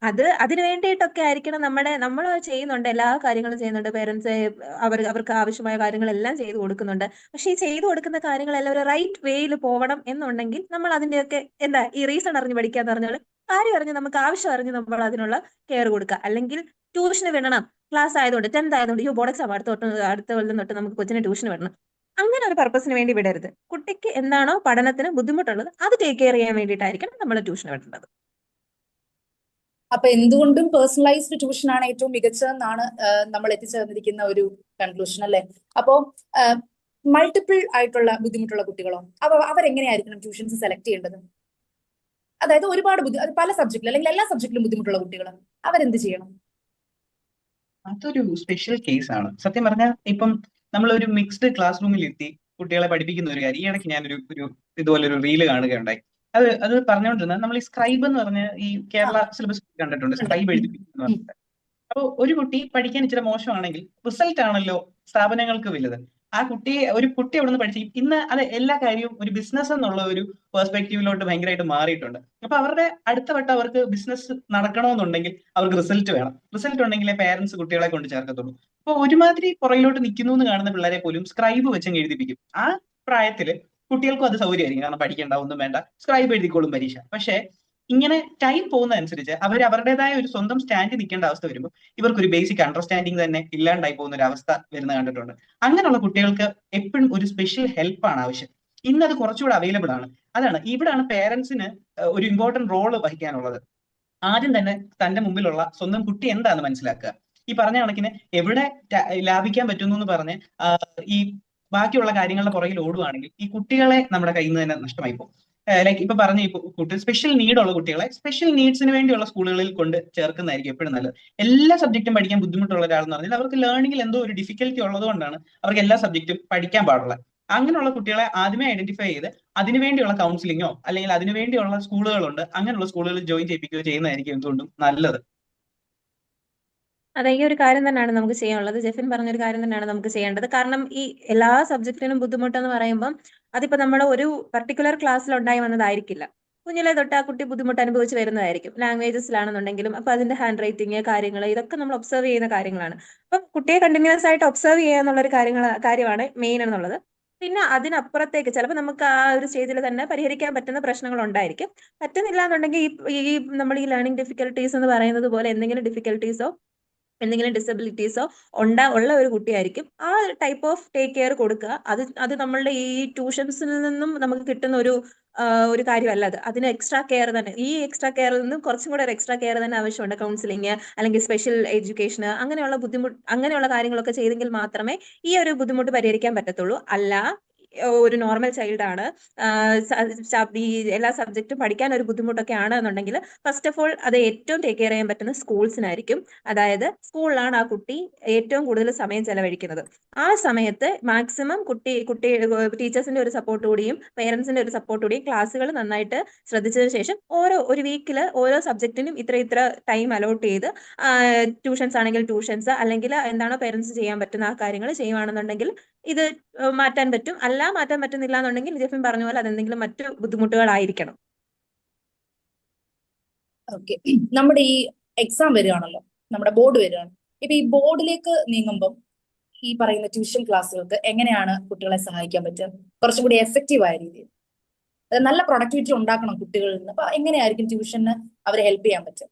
അതിന് വേണ്ടിയിട്ടൊക്കെ ആയിരിക്കണം നമ്മൾ ചെയ്യുന്നുണ്ട്, എല്ലാ കാര്യങ്ങളും ചെയ്യുന്നുണ്ട്. പേരൻസ് അവർക്ക് ആവശ്യമായ കാര്യങ്ങളെല്ലാം ചെയ്തു കൊടുക്കുന്നുണ്ട്. പക്ഷെ ഈ ചെയ്തു കൊടുക്കുന്ന കാര്യങ്ങളെല്ലാം ഒരു റൈറ്റ് വേയിൽ പോകണം എന്നുണ്ടെങ്കിൽ നമ്മൾ അതിന്റെയൊക്കെ ഈ റീസൺ അറിഞ്ഞ് പഠിക്കാന്ന് പറഞ്ഞാൽ കാര്യം അറിഞ്ഞ് നമുക്ക് ആവശ്യം അറിഞ്ഞ് നമ്മൾ അതിനുള്ള കെയർ കൊടുക്കുക. അല്ലെങ്കിൽ ട്യൂഷന് വിടണം, ക്ലാസ് ആയതുകൊണ്ട് 10th ആയതുകൊണ്ട് ബോർഡ് എക്സാം അടുത്ത കൊല്ലം തൊട്ട് നമുക്ക് കൊച്ചിനെ ട്യൂഷന് വിടണം, അങ്ങനെ ഒരു പർപ്പസിന് വേണ്ടി വിടരുത്. കുട്ടിക്ക് എന്താണോ പഠനത്തിന് ബുദ്ധിമുട്ടുള്ളത് അത് ടേക്ക് കെയർ ചെയ്യാൻ വേണ്ടിയിട്ടായിരിക്കണം നമ്മൾ ട്യൂഷന് വിടേണ്ടത്. അപ്പൊ എന്തുകൊണ്ടും പേഴ്സണലൈസ്ഡ് ട്യൂഷൻ ആണ് ഏറ്റവും മികച്ചതെന്നാണ് നമ്മൾ എത്തിച്ചേർന്നിരിക്കുന്ന ഒരു കൺക്ലൂഷൻ അല്ലെ. അപ്പോ മൾട്ടിപ്പിൾ ആയിട്ടുള്ള ബുദ്ധിമുട്ടുള്ള കുട്ടികളോ അവരെങ്ങനെയായിരിക്കണം ട്യൂഷൻസ് സെലക്ട് ചെയ്യേണ്ടത്? അതായത് ഒരുപാട് പല സബ്ജക്റ്റിലും അല്ലെങ്കിൽ എല്ലാ സബ്ജക്റ്റിലും ബുദ്ധിമുട്ടുള്ള കുട്ടികൾ അവരെന്ത് ചെയ്യണം? അതൊരു സ്പെഷ്യൽ കേസാണ് സത്യം പറഞ്ഞാൽ. ഇപ്പം നമ്മളൊരു മിക്സ്ഡ് ക്ലാസ് റൂമിൽ ഇരുത്തി കുട്ടികളെ പഠിപ്പിക്കുന്ന ഒരു കാര്യം, ഈ ഇടയ്ക്ക് ഞാനൊരു ഇതുപോലൊരു റീല് കാണുകയുണ്ടായി. അത് പറഞ്ഞുകൊണ്ടിരുന്നത് നമ്മൾ ഈ സ്ക്രൈബ് എന്ന് പറഞ്ഞ ഈ ആ കേരള സിലബസ് കണ്ടിട്ടുണ്ട്, ഉണ്ട്. സ്ക്രൈബ് എഴുതിപ്പിക്കുന്ന. ഉം. അപ്പോൾ ഒരു കുട്ടി പഠിക്കാൻ ഇച്ചിരി മോശമാണെങ്കിൽ റിസൾട്ട് ആണല്ലോ സ്ഥാപനങ്ങൾക്ക് വലുത്. ഒരു കുട്ടി അവിടെ നിന്ന് പഠിച്ച് ഇന്ന് അത് എല്ലാ കാര്യവും ഒരു ബിസിനസ് എന്നുള്ള ഒരു പെർസ്പെക്റ്റീവിലോട്ട് ഭയങ്കരമായിട്ട് മാറിയിട്ടുണ്ട്. അപ്പൊ അവരുടെ അടുത്ത വട്ടം അവർക്ക് ബിസിനസ് നടക്കണമെന്നുണ്ടെങ്കിൽ അവർക്ക് റിസൾട്ട് വേണം. റിസൾട്ട് ഉണ്ടെങ്കിലേ പേരൻസ് കുട്ടികളെ കൊണ്ട് ചേർക്കത്തുള്ളൂ. അപ്പൊ ഒരുമാതിരി പുറകിലോട്ട് നിൽക്കുന്നു എന്ന് കാണുന്ന പിള്ളേരെ പോലും സ്ക്രൈബ് വെച്ചങ്ങ് എഴുതിപ്പിക്കും. ആ പ്രായത്തില് കുട്ടികൾക്കും അത് സൗകര്യമായിരിക്കും, കാരണം പഠിക്കേണ്ട ഒന്നും വേണ്ട, സ്ക്രൈബ് എഴുതിക്കോളും പരീക്ഷ. പക്ഷെ ഇങ്ങനെ ടൈം പോകുന്നതനുസരിച്ച് അവർ അവരുടേതായ ഒരു സ്വന്തം സ്റ്റാൻഡ് നിൽക്കേണ്ട അവസ്ഥ വരുമ്പോൾ ഇവർക്കൊരു ബേസിക് അണ്ടർസ്റ്റാൻഡിങ് തന്നെ ഇല്ലാണ്ടായി പോകുന്ന ഒരു അവസ്ഥ വരുന്ന കണ്ടിട്ടുണ്ട്. അങ്ങനെയുള്ള കുട്ടികൾക്ക് എപ്പോഴും ഒരു സ്പെഷ്യൽ ഹെൽപ്പാണ് ആവശ്യം. ഇന്ന് അത് കുറച്ചുകൂടെ അവൈലബിൾ ആണ്. ഇവിടാണ് പേരൻസിന് ഒരു ഇമ്പോർട്ടന്റ് റോള് വഹിക്കാനുള്ളത്. ആദ്യം തന്നെ തന്റെ മുമ്പിലുള്ള സ്വന്തം കുട്ടി എന്താണെന്ന് മനസ്സിലാക്കുക. ഈ പറഞ്ഞ കണക്കിന് എവിടെ ലാഭിക്കാൻ പറ്റുന്നു എന്ന് പറഞ്ഞ് ഈ ബാക്കിയുള്ള കാര്യങ്ങളുടെ പുറകിൽ ഓടുവാണെങ്കിൽ ഈ കുട്ടികളെ നമ്മുടെ കയ്യിൽ നിന്ന് തന്നെ നഷ്ടമായി പോകും. ലൈക്ക് ഇപ്പൊ പറഞ്ഞ ഈ കുട്ടി സ്പെഷ്യൽ നീഡുള്ള കുട്ടികളെ സ്പെഷ്യൽ നീഡ്സിന് വേണ്ടിയുള്ള സ്കൂളുകളിൽ കൊണ്ട് ചേർക്കുന്നതായിരിക്കും എപ്പോഴും നല്ലത്. എല്ലാ സബ്ജക്റ്റും പഠിക്കാൻ ബുദ്ധിമുട്ടുള്ള ഒരാളെന്ന് പറഞ്ഞാൽ അവർക്ക് ലേണിംഗിൽ എന്തോ ഒരു ഡിഫിക്കൽറ്റി ഉള്ളത് കൊണ്ടാണ് അവർക്ക് എല്ലാ സബ്ജക്റ്റും പഠിക്കാൻ പാടുള്ളത്. അങ്ങനെയുള്ള കുട്ടികളെ ആദ്യമേ ഐഡന്റിഫൈ ചെയ്ത് അതിനുവേണ്ടിയുള്ള കൗൺസിലിങ്ങോ അല്ലെങ്കിൽ അതിനുവേണ്ടിയുള്ള സ്കൂളുകളുണ്ട്, അങ്ങനെയുള്ള സ്കൂളുകളിൽ ജോയിൻ ചെയ്യിപ്പിക്കുകയോ ചെയ്യുന്നതായിരിക്കും എന്തുകൊണ്ടും നല്ലത്. അതെ, ഈ ഒരു കാര്യം തന്നെയാണ് നമുക്ക് ചെയ്യാനുള്ളത്. ജെഫിൻ പറഞ്ഞൊരു കാര്യം തന്നെയാണ് നമുക്ക് ചെയ്യേണ്ടത്. കാരണം ഈ എല്ലാ സബ്ജക്റ്റിനും ബുദ്ധിമുട്ടെന്ന് പറയുമ്പം അതിപ്പോ നമ്മുടെ ഒരു പർട്ടിക്കുലർ ക്ലാസ്സിൽ ഉണ്ടായി വന്നതായിരിക്കില്ല. കുഞ്ഞിലെ തൊട്ട് ആ കുട്ടി ബുദ്ധിമുട്ട് അനുഭവിച്ച് വരുന്നതായിരിക്കും. ലാംഗ്വേജസിലാണെന്നുണ്ടെങ്കിലും അപ്പൊ അതിന്റെ ഹാൻഡ് റൈറ്റിംഗ് കാര്യങ്ങൾ ഇതൊക്കെ നമ്മൾ ഒബ്സർവ് ചെയ്യുന്ന കാര്യങ്ങളാണ്. അപ്പം കുട്ടിയെ കണ്ടിന്യൂസ് ആയിട്ട് ഒബ്സർവ് ചെയ്യുക എന്നുള്ള ഒരു കാര്യമാണ് മെയിൻ എന്നുള്ളത്. പിന്നെ അതിനപ്പുറത്തേക്ക് ചിലപ്പോൾ നമുക്ക് ആ ഒരു സ്റ്റേജിൽ തന്നെ പരിഹരിക്കാൻ പറ്റുന്ന പ്രശ്നങ്ങൾ ഉണ്ടായിരിക്കും. പറ്റുന്നില്ല എന്നുണ്ടെങ്കിൽ ഈ നമ്മൾ ഈ ലേണിംഗ് ഡിഫിക്കൽട്ടീസ് എന്ന് പറയുന്നത് പോലെ എന്തെങ്കിലും ഡിഫിക്കൽട്ടീസോ എന്തെങ്കിലും ഡിസബിലിറ്റീസോ ഉള്ള ഒരു കുട്ടിയായിരിക്കും. ആ ടൈപ്പ് ഓഫ് ടേക്ക് കെയർ കൊടുക്കുക. അത് നമ്മളുടെ ഈ ട്യൂഷൻസിൽ നിന്നും നമുക്ക് കിട്ടുന്ന ഒരു കാര്യമല്ല അത്. അതിന് എക്സ്ട്രാ കെയർ തന്നെ, ഈ എക്സ്ട്രാ കെയറിൽ നിന്നും കുറച്ചും കൂടെ ഒരു എക്സ്ട്രാ കെയർ തന്നെ ആവശ്യമുണ്ട്. കൗൺസിലിംഗ് അല്ലെങ്കിൽ സ്പെഷ്യൽ എഡ്യൂക്കേഷൻ അങ്ങനെയുള്ള കാര്യങ്ങളൊക്കെ ചെയ്തെങ്കിൽ മാത്രമേ ഈ ഒരു ബുദ്ധിമുട്ട് പരിഹരിക്കാൻ പറ്റത്തുള്ളൂ. അല്ല ഒരു നോർമൽ ചൈൽഡ് ആണ്, ഈ എല്ലാ സബ്ജക്റ്റും പഠിക്കാൻ ഒരു ബുദ്ധിമുട്ടൊക്കെ ആണ് എന്നുണ്ടെങ്കിൽ ഫസ്റ്റ് ഓഫ് ഓൾ അത് ഏറ്റവും ടേക്ക് കെയർ ചെയ്യാൻ പറ്റുന്ന സ്കൂൾസിനായിരിക്കും. അതായത് സ്കൂളിലാണ് ആ കുട്ടി ഏറ്റവും കൂടുതൽ സമയം ചെലവഴിക്കുന്നത്. ആ സമയത്ത് മാക്സിമം ടീച്ചേഴ്സിന്റെ ഒരു സപ്പോർട്ട് കൂടിയും പേരൻസിന്റെ ഒരു സപ്പോർട്ട് കൂടിയും ക്ലാസ്സുകൾ നന്നായിട്ട് ശ്രദ്ധിച്ചതിന് ശേഷം ഓരോ വീക്കിൽ ഓരോ സബ്ജക്റ്റിനും ഇത്ര ടൈം അലോട്ട് ചെയ്ത് ട്യൂഷൻസ് ആണെങ്കിൽ ട്യൂഷൻസ്, അല്ലെങ്കിൽ എന്താണോ പേരൻസ് ചെയ്യാൻ പറ്റുന്ന ആ കാര്യങ്ങൾ ചെയ്യുവാണെന്നുണ്ടെങ്കിൽ ഇത് മാറ്റാൻ പറ്റും. അല്ല മാറ്റാൻ പറ്റുന്നില്ല എന്നുണ്ടെങ്കിൽ ജെഫിൻ പറഞ്ഞ പോലെ അതെന്തെങ്കിലും മറ്റു ബുദ്ധിമുട്ടുകളായിരിക്കണം. ഓക്കെ. നമ്മുടെ ഈ എക്സാം വരികയാണല്ലോ, നമ്മുടെ ബോർഡ് വരികയാണ്. ഇപ്പൊ ഈ ബോർഡിലേക്ക് നീങ്ങുമ്പോൾ ഈ പറയുന്ന ട്യൂഷൻ ക്ലാസ്സുകൾക്ക് എങ്ങനെയാണ് കുട്ടികളെ സഹായിക്കാൻ പറ്റുക കുറച്ചും കൂടി എഫക്റ്റീവ് ആയ രീതിയിൽ? നല്ല പ്രൊഡക്ടിവിറ്റി ഉണ്ടാക്കണം കുട്ടികളിൽ നിന്ന്. അപ്പൊ എങ്ങനെയായിരിക്കും ട്യൂഷന് അവരെ ഹെൽപ്പ് ചെയ്യാൻ പറ്റുക?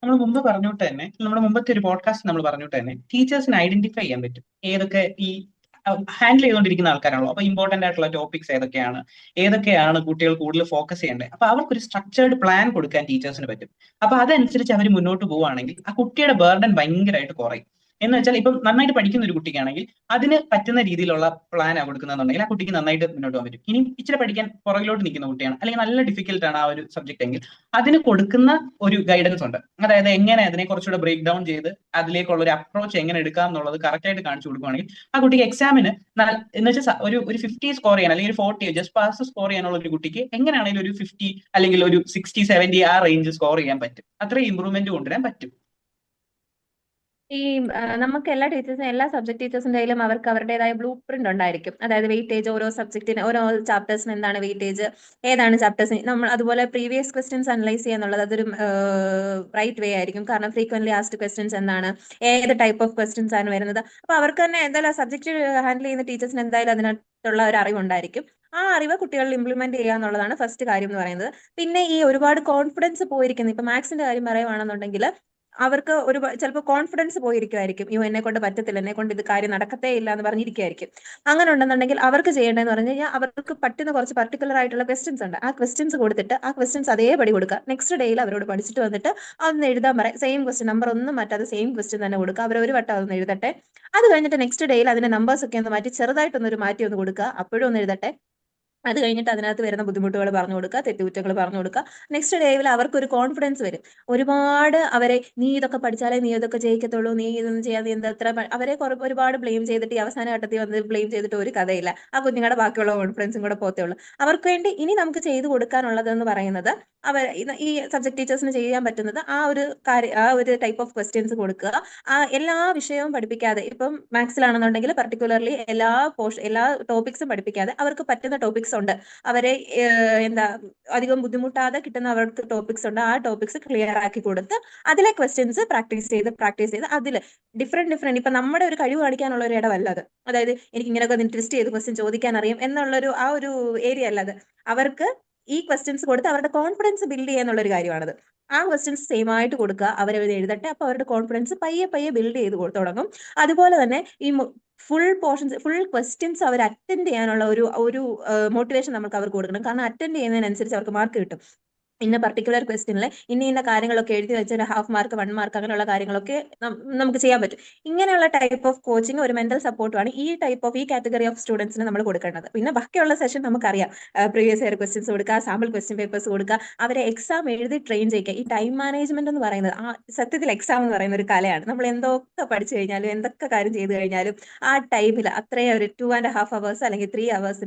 നമ്മൾ മുമ്പ് പറഞ്ഞോട്ട് തന്നെ, നമ്മുടെ മുമ്പത്തെ ഒരു പോഡ്കാസ്റ്റ് നമ്മൾ പറഞ്ഞോട്ട് തന്നെ, ടീച്ചേഴ്സിന് ഐഡന്റിഫൈ ചെയ്യാൻ പറ്റും ഏതൊക്കെ ഈ ഹാൻഡിൽ ചെയ്തുകൊണ്ടിരിക്കുന്ന ആൾക്കാരാണല്ലോ. അപ്പൊ ഇമ്പോർട്ടന്റ് ആയിട്ടുള്ള ടോപ്പിക്സ് ഏതൊക്കെയാണ് കുട്ടികൾ കൂടുതൽ ഫോക്കസ് ചെയ്യേണ്ടത്. അപ്പൊ അവർക്കൊരു സ്ട്രക്ചേർഡ് പ്ലാൻ കൊടുക്കാൻ ടീച്ചേഴ്സിന് പറ്റും. അപ്പൊ അതനുസരിച്ച് അവർ മുന്നോട്ട് പോവുകയാണെങ്കിൽ ആ കുട്ടിയുടെ ബർഡൻ ഭയങ്കരമായിട്ട് കുറയും. എന്ന് വെച്ചാൽ ഇപ്പം നന്നായിട്ട് പഠിക്കുന്ന ഒരു കുട്ടിക്കാണെങ്കിൽ അതിന് പറ്റുന്ന രീതിയിലുള്ള പ്ലാനാണ് കൊടുക്കുന്നതെന്നുണ്ടെങ്കിൽ ആ കുട്ടിക്ക് നന്നായിട്ട് മുന്നോട്ട് പോകാൻ പറ്റും. ഇനി ഇച്ചിരി പഠിക്കാൻ പുറകിലോട്ട് നിൽക്കുന്ന കുട്ടിയാണ്, അല്ലെങ്കിൽ നല്ല ഡിഫിക്കൽട്ട് ആണ് ആ ഒരു സബ്ജക്ട് എങ്കിൽ അതിന് കൊടുക്കുന്ന ഒരു ഗൈഡൻസ് ഉണ്ട്. അതായത് എങ്ങനെ അതിനെ കുറച്ചുകൂടെ ബ്രേക്ക് ഡൗൺ ചെയ്ത് അതിലേക്കുള്ള ഒരു അപ്രോച്ച് എങ്ങനെ എടുക്കാം എന്നുള്ളത് കറക്റ്റ് ആയിട്ട് കാണിച്ചു കൊടുക്കുകയാണെങ്കിൽ ആ കുട്ടിക്ക് എക്സാമിന് എന്ന് വെച്ചാൽ ഒരു 50 സ്കോർ ചെയ്യാൻ അല്ലെങ്കിൽ ഒരു 40 ജസ്റ്റ് പാസ് സ്കോർ ചെയ്യാനുള്ള ഒരു കുട്ടിക്ക് എങ്ങനെയാണെങ്കിലും ഒരു 50 അല്ലെങ്കിൽ ഒരു 60-70 ആ റേഞ്ച് സ്കോർ ചെയ്യാൻ പറ്റും. അത്രയും ഇമ്പ്രൂവ്മെന്റ് കൊണ്ടുവരാൻ പറ്റും. ഈ നമുക്ക് എല്ലാ ടീച്ചേഴ്സിനും എല്ലാ സബ്ജക്ട് ടീച്ചേഴ്സിന്റെ കയ്യിലും അവർക്ക് അവരുടേതായ ബ്ലൂ പ്രിന്റ് ഉണ്ടായിരിക്കും. അതായത് വെയിറ്റേജ് ഓരോ സബ്ജക്റ്റിന് ഓരോ ചാപ്റ്റേഴ്സിന് എന്താണ് വെയിറ്റേജ്, ഏതാണ് ചാപ്റ്റേഴ്സിന് നമ്മൾ അതുപോലെ പ്രീവിയസ് ക്വസ്റ്റ്യൻസ് അനലൈസ് ചെയ്യാന്നുള്ളത് അതൊരു റൈറ്റ് വേ ആയിരിക്കും. കാരണം ഫ്രീക്വന്റ്ലി ആസ്ഡ് ക്വസ്റ്റ്യൻസ് എന്താണ്, ഏത് ടൈപ്പ് ഓഫ് ക്വസ്റ്റ്യൻസ് ആണ് വരുന്നത്. അപ്പൊ അവർക്ക് തന്നെ എന്തായാലും സബ്ജക്ട് ഹാൻഡിൽ ചെയ്യുന്ന ടീച്ചേഴ്സിന് എന്തായാലും അതിനകത്തുള്ള ഒരു അറിവുണ്ടായിരിക്കും. ആ അറിവ് കുട്ടികളിൽ ഇംപ്ലിമെന്റ് ചെയ്യുക എന്നുള്ളതാണ് ഫസ്റ്റ് കാര്യം എന്ന് പറയുന്നത്. പിന്നെ ഈ ഒരുപാട് കോൺഫിഡൻസ് പോയിരിക്കുന്നത്, ഇപ്പൊ മാത്സിന്റെ കാര്യം പറയുവാണെന്നുണ്ടെങ്കിൽ അവർക്ക് ചിലപ്പോൾ കോൺഫിഡൻസ് പോയിരിക്കുമായിരിക്കും. എന്നെ കൊണ്ട് പറ്റത്തില്ല, എന്നെ കൊണ്ട് ഇത് കാര്യം നടക്കത്തേ ഇല്ല എന്ന് പറഞ്ഞിരിക്കുമായിരിക്കും. അങ്ങനെ ഉണ്ടെന്നുണ്ടെങ്കിൽ അവർക്ക് ചെയ്യേണ്ടതെന്ന് പറഞ്ഞു കഴിഞ്ഞാൽ അവർക്ക് പറ്റുന്ന കുറച്ച് പർട്ടിക്കുലർ ആയിട്ടുള്ള ക്വസ്റ്റ്യൻസ് ഉണ്ട്. ആ ക്വസ്റ്റ്യൻസ് കൊടുത്തിട്ട് ആ ക്വസ്റ്റ്യൻസ് അതേപടി കൊടുക്കുക. നെക്സ്റ്റ് ഡേയിൽ അവരോട് പഠിച്ചിട്ട് വന്നിട്ട് അതൊന്ന് എഴുതാൻ പറയാം. സെയിം ക്വസ്റ്റ്യൻ, നമ്പർ ഒന്നും മാറ്റാതെ സെയിം ക്വസ്റ്റ്യൻ തന്നെ കൊടുക്കുക. അവർ ഒരു വട്ടം അതൊന്ന് എഴുതട്ടെ. അത് കഴിഞ്ഞിട്ട് നെക്സ്റ്റ് ഡേയിൽ അതിന്റെ നമ്പേഴ്സ് ഒക്കെ ഒന്ന് മാറ്റി ചെറുതായിട്ടൊന്നൊരു മാറ്റി ഒന്ന് കൊടുക്കുക. അപ്പോഴും ഒന്ന് എഴുതട്ടെ. അത് കഴിഞ്ഞിട്ട് അതിനകത്ത് വരുന്ന ബുദ്ധിമുട്ടുകൾ പറഞ്ഞു കൊടുക്കുക, തെറ്റുകുറ്റങ്ങൾ പറഞ്ഞു കൊടുക്കുക. നെക്സ്റ്റ് ഡേയിൽ അവർക്കൊരു കോൺഫിഡൻസ് വരും. ഒരുപാട് അവരെ നീ ഇതൊക്കെ പഠിച്ചാലേ നീ ഇതൊക്കെ ജയിക്കത്തുള്ളൂ, നീ ഇതൊന്നും ചെയ്യാതെ എന്താ അത്ര അവരെ ഒരുപാട് ബ്ലെയിം ചെയ്തിട്ട് ഈ അവസാന ഘട്ടത്തിൽ വന്ന് ബ്ലെയിം ചെയ്തിട്ട് ഒരു കഥയില്ല. ആ കുഞ്ഞുങ്ങളുടെ ബാക്കിയുള്ള കോൺഫിഡൻസും കൂടെ പോത്തേ ഉള്ളൂ. അവർക്ക് വേണ്ടി ഇനി നമുക്ക് ചെയ്തു കൊടുക്കാനുള്ളതെന്ന് പറയുന്നത് ഈ സബ്ജക്ട് ടീച്ചേഴ്സിന് ചെയ്യാൻ പറ്റുന്നത് ആ ഒരു ടൈപ്പ് ഓഫ് ക്വസ്റ്റ്യൻസ് കൊടുക്കുക. എല്ലാ വിഷയവും പഠിപ്പിക്കാതെ, ഇപ്പം മാത്സിലാണെന്നുണ്ടെങ്കിൽ പർട്ടിക്കുലർലി എല്ലാ ടോപ്പിക്സും പഠിപ്പിക്കാതെ അവർക്ക് പറ്റുന്ന ടോപ്പിക്സ് ഉണ്ട്. അവരെ എന്താ അധികം ബുദ്ധിമുട്ടാതെ കിട്ടുന്ന അവർക്ക് ടോപ്പിക്സ് ഉണ്ട്. ആ ടോപ്പിക്സ് ക്ലിയർ ആക്കി കൊടുത്ത് അതിലെ ക്വസ്റ്റ്യൻസ് പ്രാക്ടീസ് ചെയ്ത് അതിൽ ഡിഫറെന്റ് ഇപ്പൊ നമ്മുടെ ഒരു കഴിവ് കാണിക്കാനുള്ള ഒരു ഇടമല്ല അത്. അതായത് എനിക്ക് ഇങ്ങനെയൊക്കെ ഇൻട്രസ്റ്റ് ചെയ്ത് ക്വസ്റ്റ്യൻ ചോദിക്കാൻ അറിയാം എന്നുള്ളൊരു ആ ഒരു ഏരിയ അല്ല അത്. അവർക്ക് ഈ ക്വസ്റ്റ്യൻസ് കൊടുത്ത് അവരുടെ കോൺഫിഡൻസ് ബിൽഡ് ചെയ്യാന്നുള്ള ഒരു കാര്യമാണത്. ആ ക്വസ്റ്റ്യൻസ് സെയിം ആയിട്ട് കൊടുക്കുക, അവരത് എഴുതട്ടെ. അപ്പൊ അവരുടെ കോൺഫിഡൻസ് പയ്യെ ബിൽഡ് ചെയ്ത് തുടങ്ങും. അതുപോലെ തന്നെ ഈ ഫുൾ ക്വസ്റ്റ്യൻസ് അവർ അറ്റൻഡ് ചെയ്യാനുള്ള ഒരു മോട്ടിവേഷൻ നമുക്ക് അവർക്ക് കൊടുക്കണം. കാരണം അറ്റൻഡ് ചെയ്യുന്നതിനനുസരിച്ച് അവർക്ക് മാർക്ക് കിട്ടും. ഇന്ന പർട്ടിക്കുലർ ക്വസ്റ്റ്യനിൽ ഇന്ന കാര്യങ്ങളൊക്കെ എഴുതി വെച്ചാൽ 1/2 മാർക്ക് 1 മാർക്ക് അങ്ങനെയുള്ള കാര്യങ്ങളൊക്കെ നമുക്ക് ചെയ്യാൻ പറ്റും. ഇങ്ങനെയുള്ള ടൈപ്പ് ഓഫ് കോച്ചിങ് ഒരു മെന്റൽ സപ്പോർട്ടുമാണ് ഈ കാറ്റഗറി ഓഫ് സ്റ്റുഡൻസിന് നമ്മൾ കൊടുക്കേണ്ടത്. പിന്നെ ബാക്കിയുള്ള സെഷൻ നമുക്കറിയാം, പ്രീവിയസ് ഇയർ ക്വസ്റ്റ്യൻസ് കൊടുക്കുക, സാമ്പിൾ ക്വസ്റ്റ്യൻ പേപ്പേഴ്സ് കൊടുക്കുക, അവരെ എക്സാം എഴുതി ട്രെയിൻ ചെയ്യിക്കുക. ഈ ടൈം മാനേജ്മെന്റ് എന്ന് പറയുന്നത് സത്യത്തിൽ എക്സാം എന്ന് പറയുന്ന ഒരു കലയാണ്. നമ്മൾ എന്തൊക്കെ പഠിച്ചു കഴിഞ്ഞാലും എന്തൊക്കെ കാര്യം ചെയ്തു കഴിഞ്ഞാലും ആ ടൈമിൽ അത്രയും ഒരു 2.5 hours അല്ലെങ്കിൽ 3 hours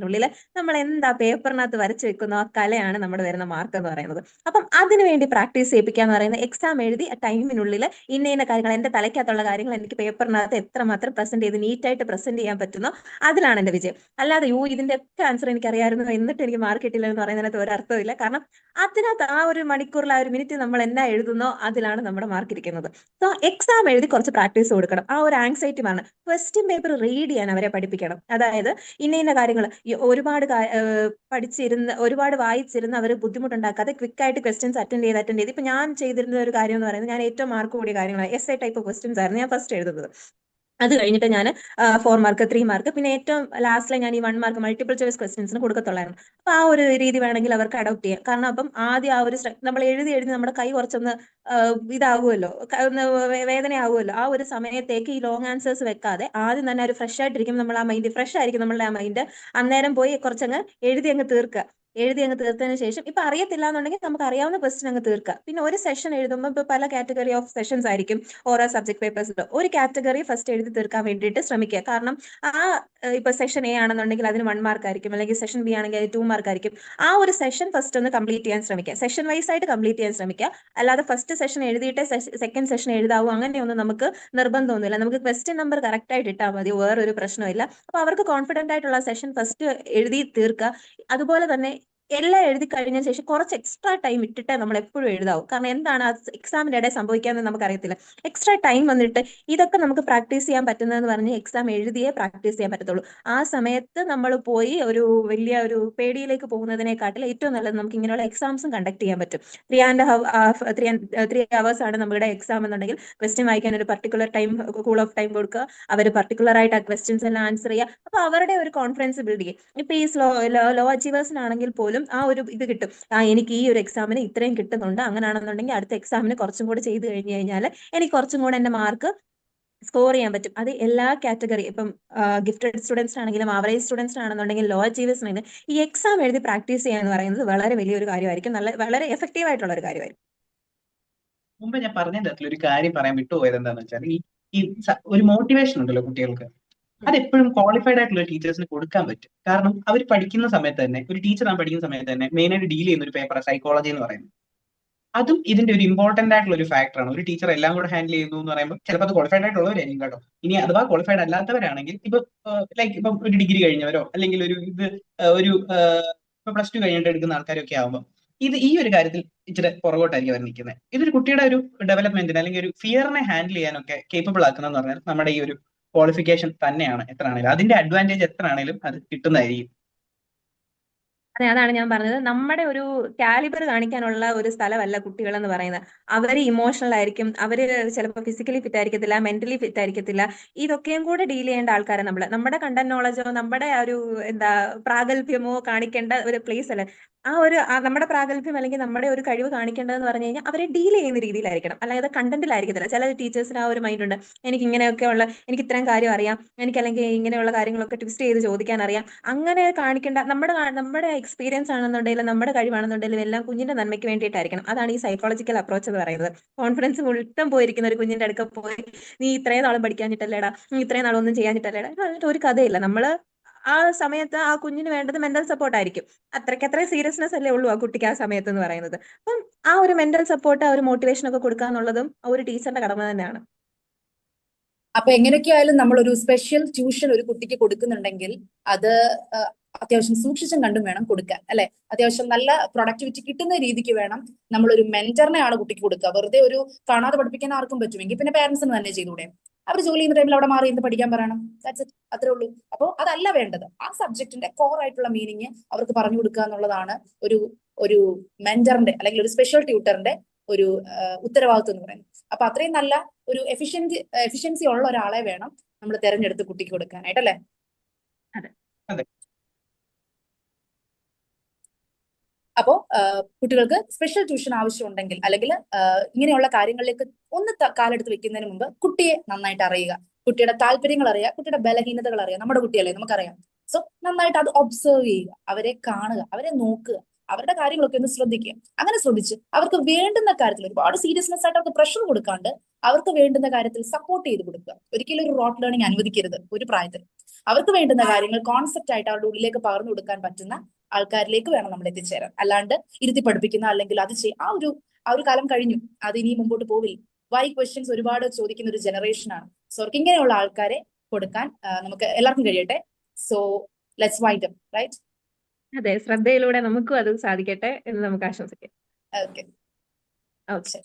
നമ്മൾ എന്താ പേപ്പറിനകത്ത് വരച്ചു വെക്കുന്ന ആ കലയാണ് നമ്മുടെ വരുന്ന മാർക്ക് എന്ന് പറയുന്നത്. അപ്പം അതിനുവേണ്ടി പ്രാക്ടീസ് ചെയ്യിപ്പിക്കുക എന്ന് പറയുന്നത് എക്സാം എഴുതി ടൈമിനുള്ളിൽ ഇന്ന കാര്യങ്ങൾ എന്റെ തലയ്ക്കകത്തുള്ള കാര്യങ്ങൾ എനിക്ക് പേപ്പറിനകത്ത് എത്രമാത്രം പ്രസന്റ് ചെയ്ത് നീറ്റായിട്ട് പ്രസന്റ് ചെയ്യാൻ പറ്റുന്നോ അതിലാണ് എന്റെ വിജയം. അല്ലാതെ ഇതിന്റെ ഒക്കെ ആൻസർ എനിക്ക് അറിയാമായിരുന്നു എന്നിട്ട് എനിക്ക് മാർക്ക് കിട്ടില്ല എന്ന് പറയുന്നതിനകത്ത് ഒരു അർത്ഥമില്ല. കാരണം അതിനകത്ത് ആ ഒരു മണിക്കൂറിൽ ആ ഒരു മിനിറ്റ് നമ്മൾ എന്നാ എഴുതുന്നോ അതിലാണ് നമ്മുടെ മാർക്ക് ഇരിക്കുന്നത്. സോ എക്സാം എഴുതി കുറച്ച് പ്രാക്ടീസ് കൊടുക്കണം. ആ ഒരു ആങ്സൈറ്റി മാറണം. ക്വസ്റ്റ്യൻ പേപ്പർ റീഡ് ചെയ്യാൻ അവരെ പഠിപ്പിക്കണം. അതായത് ഇന്ന കാര്യങ്ങൾ ഒരുപാട് ഒരുപാട് വായിച്ചിരുന്ന് അവർ ബുദ്ധിമുട്ടുണ്ടാക്കാതെ ക്വിക്കായിട്ട് ക്വസ്റ്റ്യൻസ് അറ്റൻഡ് ചെയ്ത് ഇപ്പൊ ഞാൻ ചെയ്തിരുന്ന ഒരു കാര്യം എന്ന് പറയുന്നത്, ഞാൻ ഏറ്റവും മാർക്ക് കൂടിയ കാര്യങ്ങളാണ് എസ്എ ടൈപ്പ് ക്വസ്റ്റ്യൻസ് ആയിരുന്നു ഞാൻ ഫസ്റ്റ് എഴുതുന്നത്. അത് കഴിഞ്ഞിട്ട് ഞാൻ 4 മാർക്ക് 3 മാർക്ക് പിന്നെ ഏറ്റവും ലാസ്റ്റിലെ ഞാൻ ഈ 1 മാർക്ക് മൾട്ടിപ്പിൾ ചോയ്സ് ക്വസ്റ്റ്യൻസിന് കൊടുക്കത്തുള്ളായിരുന്നു. അപ്പൊ ആ ഒരു രീതി വേണമെങ്കിൽ അവർക്ക് അഡോപ്റ്റ് ചെയ്യാം. കാരണം അപ്പം ആദ്യം ആ ഒരു നമ്മൾ എഴുതി നമ്മുടെ കൈ കുറച്ചൊന്ന് ഇതാകുമല്ലോ, ഒന്ന് വേദനയാകുമല്ലോ. ആ ഒരു സമയത്തേക്ക് ഈ ലോങ് ആൻസേഴ്സ് വെക്കാതെ ആദ്യം തന്നെ ഒരു ഫ്രഷ് ആയിട്ടിരിക്കും ഫ്രഷ് ആയിരിക്കും നമ്മളുടെ ആ മൈൻഡ്. അന്നേരം പോയി കുറച്ചങ്ങ് എഴുതി അങ്ങ് തീർത്തതിന് ശേഷം ഇപ്പൊ അറിയത്തില്ല എന്നുണ്ടെങ്കിൽ നമുക്ക് അറിയാവുന്ന ക്വസ്റ്റ്യൻ അങ്ങ് തീർക്കുക. പിന്നെ ഒരു സെഷൻ എഴുതുമ്പോൾ ഇപ്പൊ പല കാറ്റഗറി ഓഫ് സെഷൻസ് ആയിരിക്കും ഓരോ സബ്ജക്ട് പേപ്പേഴ്സിൽ. ഒരു കാറ്റഗറി ഫസ്റ്റ് എഴുതി തീർക്കാൻ വേണ്ടിയിട്ട് ശ്രമിക്കുക. കാരണം ഇപ്പൊ സെഷൻ എ ആണെന്നുണ്ടെങ്കിൽ അതിന് 1 മാർക്ക് ആയിരിക്കും, അല്ലെങ്കിൽ സെഷൻ ബി ആണെങ്കിൽ അത് 2 മാർക്ക് ആയിരിക്കും. ആ ഒരു സെഷൻ ഫസ്റ്റ് ഒന്ന് കംപ്ലീറ്റ് ചെയ്യാൻ ശ്രമിക്കുക. സെഷൻ വൈസ് ആയിട്ട് കംപ്ലീറ്റ് ചെയ്യാൻ ശ്രമിക്കുക. അല്ലാതെ ഫസ്റ്റ് സെഷൻ എഴുതിയിട്ട് സെക്കൻഡ് സെഷൻ എഴുതാവൂ അങ്ങനെയൊന്നും നമുക്ക് നിർബന്ധമൊന്നുമില്ല. നമുക്ക് ക്വസ്റ്റ്യൻ നമ്പർ കറക്റ്റ് ആയിട്ട് ഇട്ടാൽ മതി, വേറൊരു പ്രശ്നമില്ല. അപ്പൊ അവർക്ക് കോൺഫിഡന്റ് ആയിട്ടുള്ള സെഷൻ ഫസ്റ്റ് എഴുതി തീർക്കുക. അതുപോലെ തന്നെ എല്ലാം എഴുതി കഴിഞ്ഞ ശേഷം കുറച്ച് എക്സ്ട്രാ ടൈം ഇട്ടിട്ടേ നമ്മൾ എപ്പോഴും എഴുതാവൂ. കാരണം എന്താണ് എക്സാമിന്റെ ഇടയിൽ സംഭവിക്കാന്ന് നമുക്കറിയത്തില്ല. എക്സ്ട്രാ ടൈം വന്നിട്ട് ഇതൊക്കെ നമുക്ക് പ്രാക്ടീസ് ചെയ്യാൻ പറ്റുന്നതെന്ന് പറഞ്ഞ് എക്സാം എഴുതിയേ പ്രാക്ടീസ് ചെയ്യാൻ പറ്റത്തുള്ളൂ. ആ സമയത്ത് നമ്മൾ പോയി ഒരു വലിയ ഒരു പേടിയിലേക്ക് പോകുന്നതിനെക്കാട്ടിൽ ഏറ്റവും നല്ലത് നമുക്ക് ഇങ്ങനെയുള്ള എക്സാംസും കണ്ടക്ട് ചെയ്യാൻ പറ്റും. 3 hours ആണ് നമ്മുടെ എക്സാം എന്നുണ്ടെങ്കിൽ ക്വസ്റ്റ്യൻ വായിക്കാൻ ഒരു particular time cool off time കൊടുക്കുക. അവർ പർട്ടിക്കുലർ ആയിട്ട് ആ ക്വസ്റ്റ്യൻസ് എല്ലാം ആൻസർ ചെയ്യുക. അപ്പൊ അവരുടെ ഒരു കോൺഫിഡൻസ് ബിൽഡ് ചെയ്യും. ഇപ്പൊ ഈ ലോ അച്ചീവേഴ്സിനാണെങ്കിൽ പോലും ആ ഒരു ഇത് കിട്ടും. എനിക്ക് ഈ ഒരു എക്സാമിന് ഇത്രയും കിട്ടുന്നുണ്ട്, അങ്ങനെയാണെന്നുണ്ടെങ്കിൽ അടുത്ത എക്സാമിന് കുറച്ചും കൂടി ചെയ്ത് കഴിഞ്ഞാൽ എനിക്ക് കുറച്ചും കൂടെ എന്റെ മാർക്ക് സ്കോർ ചെയ്യാൻ പറ്റും. അത് എല്ലാ കാറ്റഗറി, ഇപ്പം ഗിഫ്റ്റഡ് സ്റ്റുഡൻസിനാണെങ്കിലും ആവറേജ് സ്റ്റുഡൻസിനാണെന്നുണ്ടെങ്കിൽ ലോ അച്ചീവേഴ്സിനാണെങ്കിലും ഈ എക്സാം എഴുതി പ്രാക്ടീസ് ചെയ്യുക എന്ന് പറയുന്നത് വളരെ വലിയൊരു കാര്യമായിരിക്കും. വളരെ എഫക്റ്റീവ് ആയിട്ടുള്ള ഒരു കാര്യമായിരിക്കും. മുമ്പ് ഞാൻ പറഞ്ഞതിന്റെ അകത്തിൽ ഒരു കാര്യം പറയാൻ വിട്ടുപോയത് എന്താന്ന് വെച്ചാൽ ഒരു മോട്ടിവേഷൻ ഉണ്ടല്ലോ കുട്ടികൾക്ക്, അത് എപ്പോഴും ക്വാളിഫൈഡ് ആയിട്ടുള്ള ടീച്ചേഴ്സിന് കൊടുക്കാൻ പറ്റും. കാരണം അവർ പഠിക്കുന്ന സമയത്ത് തന്നെ, ഒരു ടീച്ചർ പഠിക്കുന്ന സമയത്ത് തന്നെ മെയിൻ ആയിട്ട് ഡീൽ ചെയ്യുന്ന ഒരു പേപ്പർ സൈക്കോളജി എന്ന് പറയുന്നത്. അതും ഇതിന്റെ ഒരു ഇമ്പോർട്ടന്റ് ആയിട്ടുള്ള ഒരു ഫാക്ടറാണ്. ഒരു ടീച്ചർ എല്ലാം കൂടെ ഹാൻഡിൽ ചെയ്യുന്നു എന്ന് പറയുമ്പോൾ ചിലപ്പോൾ അത് ക്വാളിഫൈഡ് ആയിട്ടുള്ളവരായിരിക്കും കേട്ടോ. ഇനി അഥവാ ക്വാളിഫൈഡ് അല്ലാത്തവരാണെങ്കിൽ ഇപ്പം ഒരു ഡിഗ്രി കഴിഞ്ഞവരോ അല്ലെങ്കിൽ ഒരു +2 കഴിഞ്ഞിട്ട് എടുക്കുന്ന ആൾക്കാരൊക്കെ ആകുമ്പോൾ ഈ ഒരു കാര്യത്തിൽ ഇച്ചിരി പുറകോട്ടായിരിക്കും അവർ നിൽക്കുന്നത്. ഇതൊരു കുട്ടിയുടെ ഒരു ഡെവലപ്മെന്റിന് അല്ലെങ്കിൽ ഒരു ഫിയറിനെ ഹാൻഡിൽ ചെയ്യാനൊക്കെ കേപ്പബിൾ ആക്കുന്നതെന്ന് പറഞ്ഞാൽ നമ്മുടെ ഈ ഒരു ക്വാളിഫിക്കേഷൻ തന്നെയാണ്. എത്ര ആണെങ്കിലും അതിന്റെ അഡ്വാൻറ്റേജ് എത്ര ആണെങ്കിലും അത് കിട്ടുന്നതായിരിക്കും. അതെ, അതാണ് ഞാൻ പറഞ്ഞത്. നമ്മുടെ ഒരു കാലിബർ കാണിക്കാനുള്ള ഒരു സ്ഥലമല്ല കുട്ടികൾ എന്ന് പറയുന്നത്. അവര് ഇമോഷണൽ ആയിരിക്കും, അവര് ചിലപ്പോൾ ഫിസിക്കലി ഫിറ്റ് ആയിരിക്കത്തില്ല, മെന്റലി ഫിറ്റ് ആയിരിക്കത്തില്ല. ഇതൊക്കെയും കൂടെ ഡീൽ ചെയ്യേണ്ട ആൾക്കാരെ നമ്മള്. നമ്മുടെ കണ്ടന്റ് നോളജോ നമ്മുടെ ആ ഒരു എന്താ പ്രാഗൽഭ്യമോ കാണിക്കേണ്ട ഒരു പ്ലേസ് അല്ല. നമ്മുടെ പ്രാഗൽഭ്യം അല്ലെങ്കിൽ നമ്മുടെ ഒരു കഴിവ് കാണിക്കേണ്ടതെന്ന് പറഞ്ഞു കഴിഞ്ഞാൽ അവരെ ഡീൽ ചെയ്യുന്ന രീതിയിലായിരിക്കണം, അല്ലാതെ കണ്ടന്റിലായിരിക്കത്തില്ല. ചില ടീച്ചേഴ്സിന് ആ ഒരു മൈൻഡ് ഉണ്ട്, എനിക്ക് ഇങ്ങനെയൊക്കെയുള്ള, എനിക്ക് ഇത്രയും കാര്യം അറിയാം, എനിക്ക് അല്ലെങ്കിൽ ഇങ്ങനെയുള്ള കാര്യങ്ങളൊക്കെ ട്വിസ്റ്റ് ചെയ്ത് ചോദിക്കാൻ അറിയാം. അങ്ങനെ കാണിക്കേണ്ട, നമ്മുടെ എക്സ്പീരിയൻസ് ആണെന്നുണ്ടെങ്കിലും നമ്മുടെ കഴിവാണെന്നുണ്ടെങ്കിലും എല്ലാം കുഞ്ഞിന്റെ നന്മയ്ക്ക് വേണ്ടിയിട്ടായിരിക്കണം. അതാണ് ഈ സൈക്കോളജിക്കൽ അപ്രോച്ച് എന്ന് പറയുന്നത്. കോൺഫിഡൻസ് മുഴുവൻ പോയിരിക്കുന്ന ഒരു കുഞ്ഞിന്റെ അടുക്ക പോയി നീ ഇത്രയും നാളും പഠിക്കാഞ്ഞിട്ടല്ലേടാ, നീ ഇത്രയും നാളൊന്നും ചെയ്യാഞ്ഞിട്ടല്ലേടാ, ഇത് പറഞ്ഞിട്ട് ഒരു കഥയില്ല. നമ്മള് ആ സമയത്ത് ആ കുഞ്ഞിന് വേണ്ടത് മെന്റൽ സപ്പോർട്ട് ആയിരിക്കും. അത്രയ്ക്ക് സീരിയസ്നെസ് അല്ലേ ഉള്ളൂ ആ കുട്ടിക്ക് ആ സമയത്ത് എന്ന് പറയുന്നത്. അപ്പം ആ ഒരു മെന്റൽ സപ്പോർട്ട്, ആ ഒരു മോട്ടിവേഷൻ ഒക്കെ കൊടുക്കുക എന്നുള്ളതും ഒരു ടീച്ചറിന്റെ കടമ തന്നെയാണ്. അപ്പൊ എങ്ങനെയൊക്കെ ആയാലും നമ്മൾ ഒരു സ്പെഷ്യൽ ട്യൂഷൻ ഒരു കുട്ടിക്ക് കൊടുക്കുന്നുണ്ടെങ്കിൽ അത് അത്യാവശ്യം സൂക്ഷിച്ചും കണ്ടും വേണം കൊടുക്കാൻ, അല്ലെ? അത്യാവശ്യം നല്ല പ്രൊഡക്ടിവിറ്റി കിട്ടുന്ന രീതിക്ക് വേണം നമ്മളൊരു മെന്ററിനെ ആണ് കുട്ടിക്ക് കൊടുക്കുക. വെറുതെ ഒരു കാണാതെ പഠിപ്പിക്കാൻ ആർക്കും പറ്റുമെങ്കിൽ പിന്നെ പേരൻസിന് തന്നെ ചെയ്തുകൂടെ? അവർ ജോലി ചെയ്യുന്ന ടൈമിൽ അവിടെ മാറി ഇരുന്ന് പഠിക്കാൻ പറയണം. ദാറ്റ്സ് ഇറ്റ്, അത്രേ ഉള്ളൂ. അപ്പോൾ അതല്ല വേണ്ടത്. ആ സബ്ജക്റ്റിന്റെ കോർ ആയിട്ടുള്ള മീനിങ് അവർക്ക് പറഞ്ഞു കൊടുക്കുക എന്നുള്ളതാണ് ഒരു ഒരു മെന്ററിന്റെ അല്ലെങ്കിൽ ഒരു സ്പെഷ്യൽ ട്യൂട്ടറിന്റെ ഒരു ഉത്തരവാദിത്വം എന്ന് പറയുന്നത്. അപ്പൊ അത്രയും നല്ല ഒരു എഫിഷ്യൻസി ഉള്ള ഒരാളെ വേണം നമ്മൾ തെരഞ്ഞെടുത്ത് കുട്ടിക്ക് കൊടുക്കാനായിട്ട്, അല്ലെ? അതെ. അതെ. അപ്പോ കുട്ടികൾക്ക് സ്പെഷ്യൽ ട്യൂഷൻ ആവശ്യമുണ്ടെങ്കിൽ അല്ലെങ്കിൽ ഇങ്ങനെയുള്ള കാര്യങ്ങളിലേക്ക് ഒന്ന് കാലെടുത്ത് വെക്കുന്നതിന് മുമ്പ് കുട്ടിയെ നന്നായിട്ട് അറിയുക, കുട്ടിയുടെ താല്പര്യങ്ങൾ അറിയുക, കുട്ടിയുടെ ബലഹീനതകൾ അറിയുക. നമ്മുടെ കുട്ടിയല്ലേ, നമുക്കറിയാം. സോ നന്നായിട്ട് അത് ഒബ്സർവ് ചെയ്യുക, അവരെ കാണുക, അവരെ നോക്കുക, അവരുടെ കാര്യങ്ങളൊക്കെ ഒന്ന് ശ്രദ്ധിക്കുക. അങ്ങനെ ശ്രദ്ധിച്ച് അവർക്ക് വേണ്ടുന്ന കാര്യത്തിൽ ഒരുപാട് സീരിയസ്നെസ് ആയിട്ട് അവർക്ക് പ്രഷർ കൊടുക്കാണ്ട് അവർക്ക് വേണ്ടുന്ന കാര്യത്തിൽ സപ്പോർട്ട് ചെയ്ത് കൊടുക്കുക. ഒരിക്കലും ഒരു റോട്ട് ലേണിംഗ് അനുവദിക്കരുത് ഒരു പ്രായത്തിൽ. അവർക്ക് വേണ്ടുന്ന കാര്യങ്ങൾ കോൺസെപ്റ്റ് ആയിട്ട് അവരുടെ ഉള്ളിലേക്ക് പകർന്നു കൊടുക്കാൻ പറ്റുന്ന ആൾക്കാരിലേക്ക് വേണം നമ്മൾ എത്തിച്ചേരാൻ. അല്ലാണ്ട് ഇരുത്തി പഠിപ്പിക്കുന്ന അല്ലെങ്കിൽ അത് ആ ഒരു കാലം കഴിഞ്ഞു, അത് ഇനി മുമ്പോട്ട് പോവില്ല. വൈ ക്വസ്റ്റ്യൻസ് ഒരുപാട് ചോദിക്കുന്ന ഒരു ജനറേഷനാണ്. സോ അവർക്ക് ഇങ്ങനെയുള്ള ആൾക്കാരെ കൊടുക്കാൻ നമുക്ക് എല്ലാവർക്കും കഴിയട്ടെ. So let's wind up, right? അതെ, ശ്രദ്ധയിലൂടെ നമുക്കും അത് സാധിക്കട്ടെ എന്ന് നമുക്ക് ആശംസിക്കാം. ഓക്കെ. ഓക്കെ.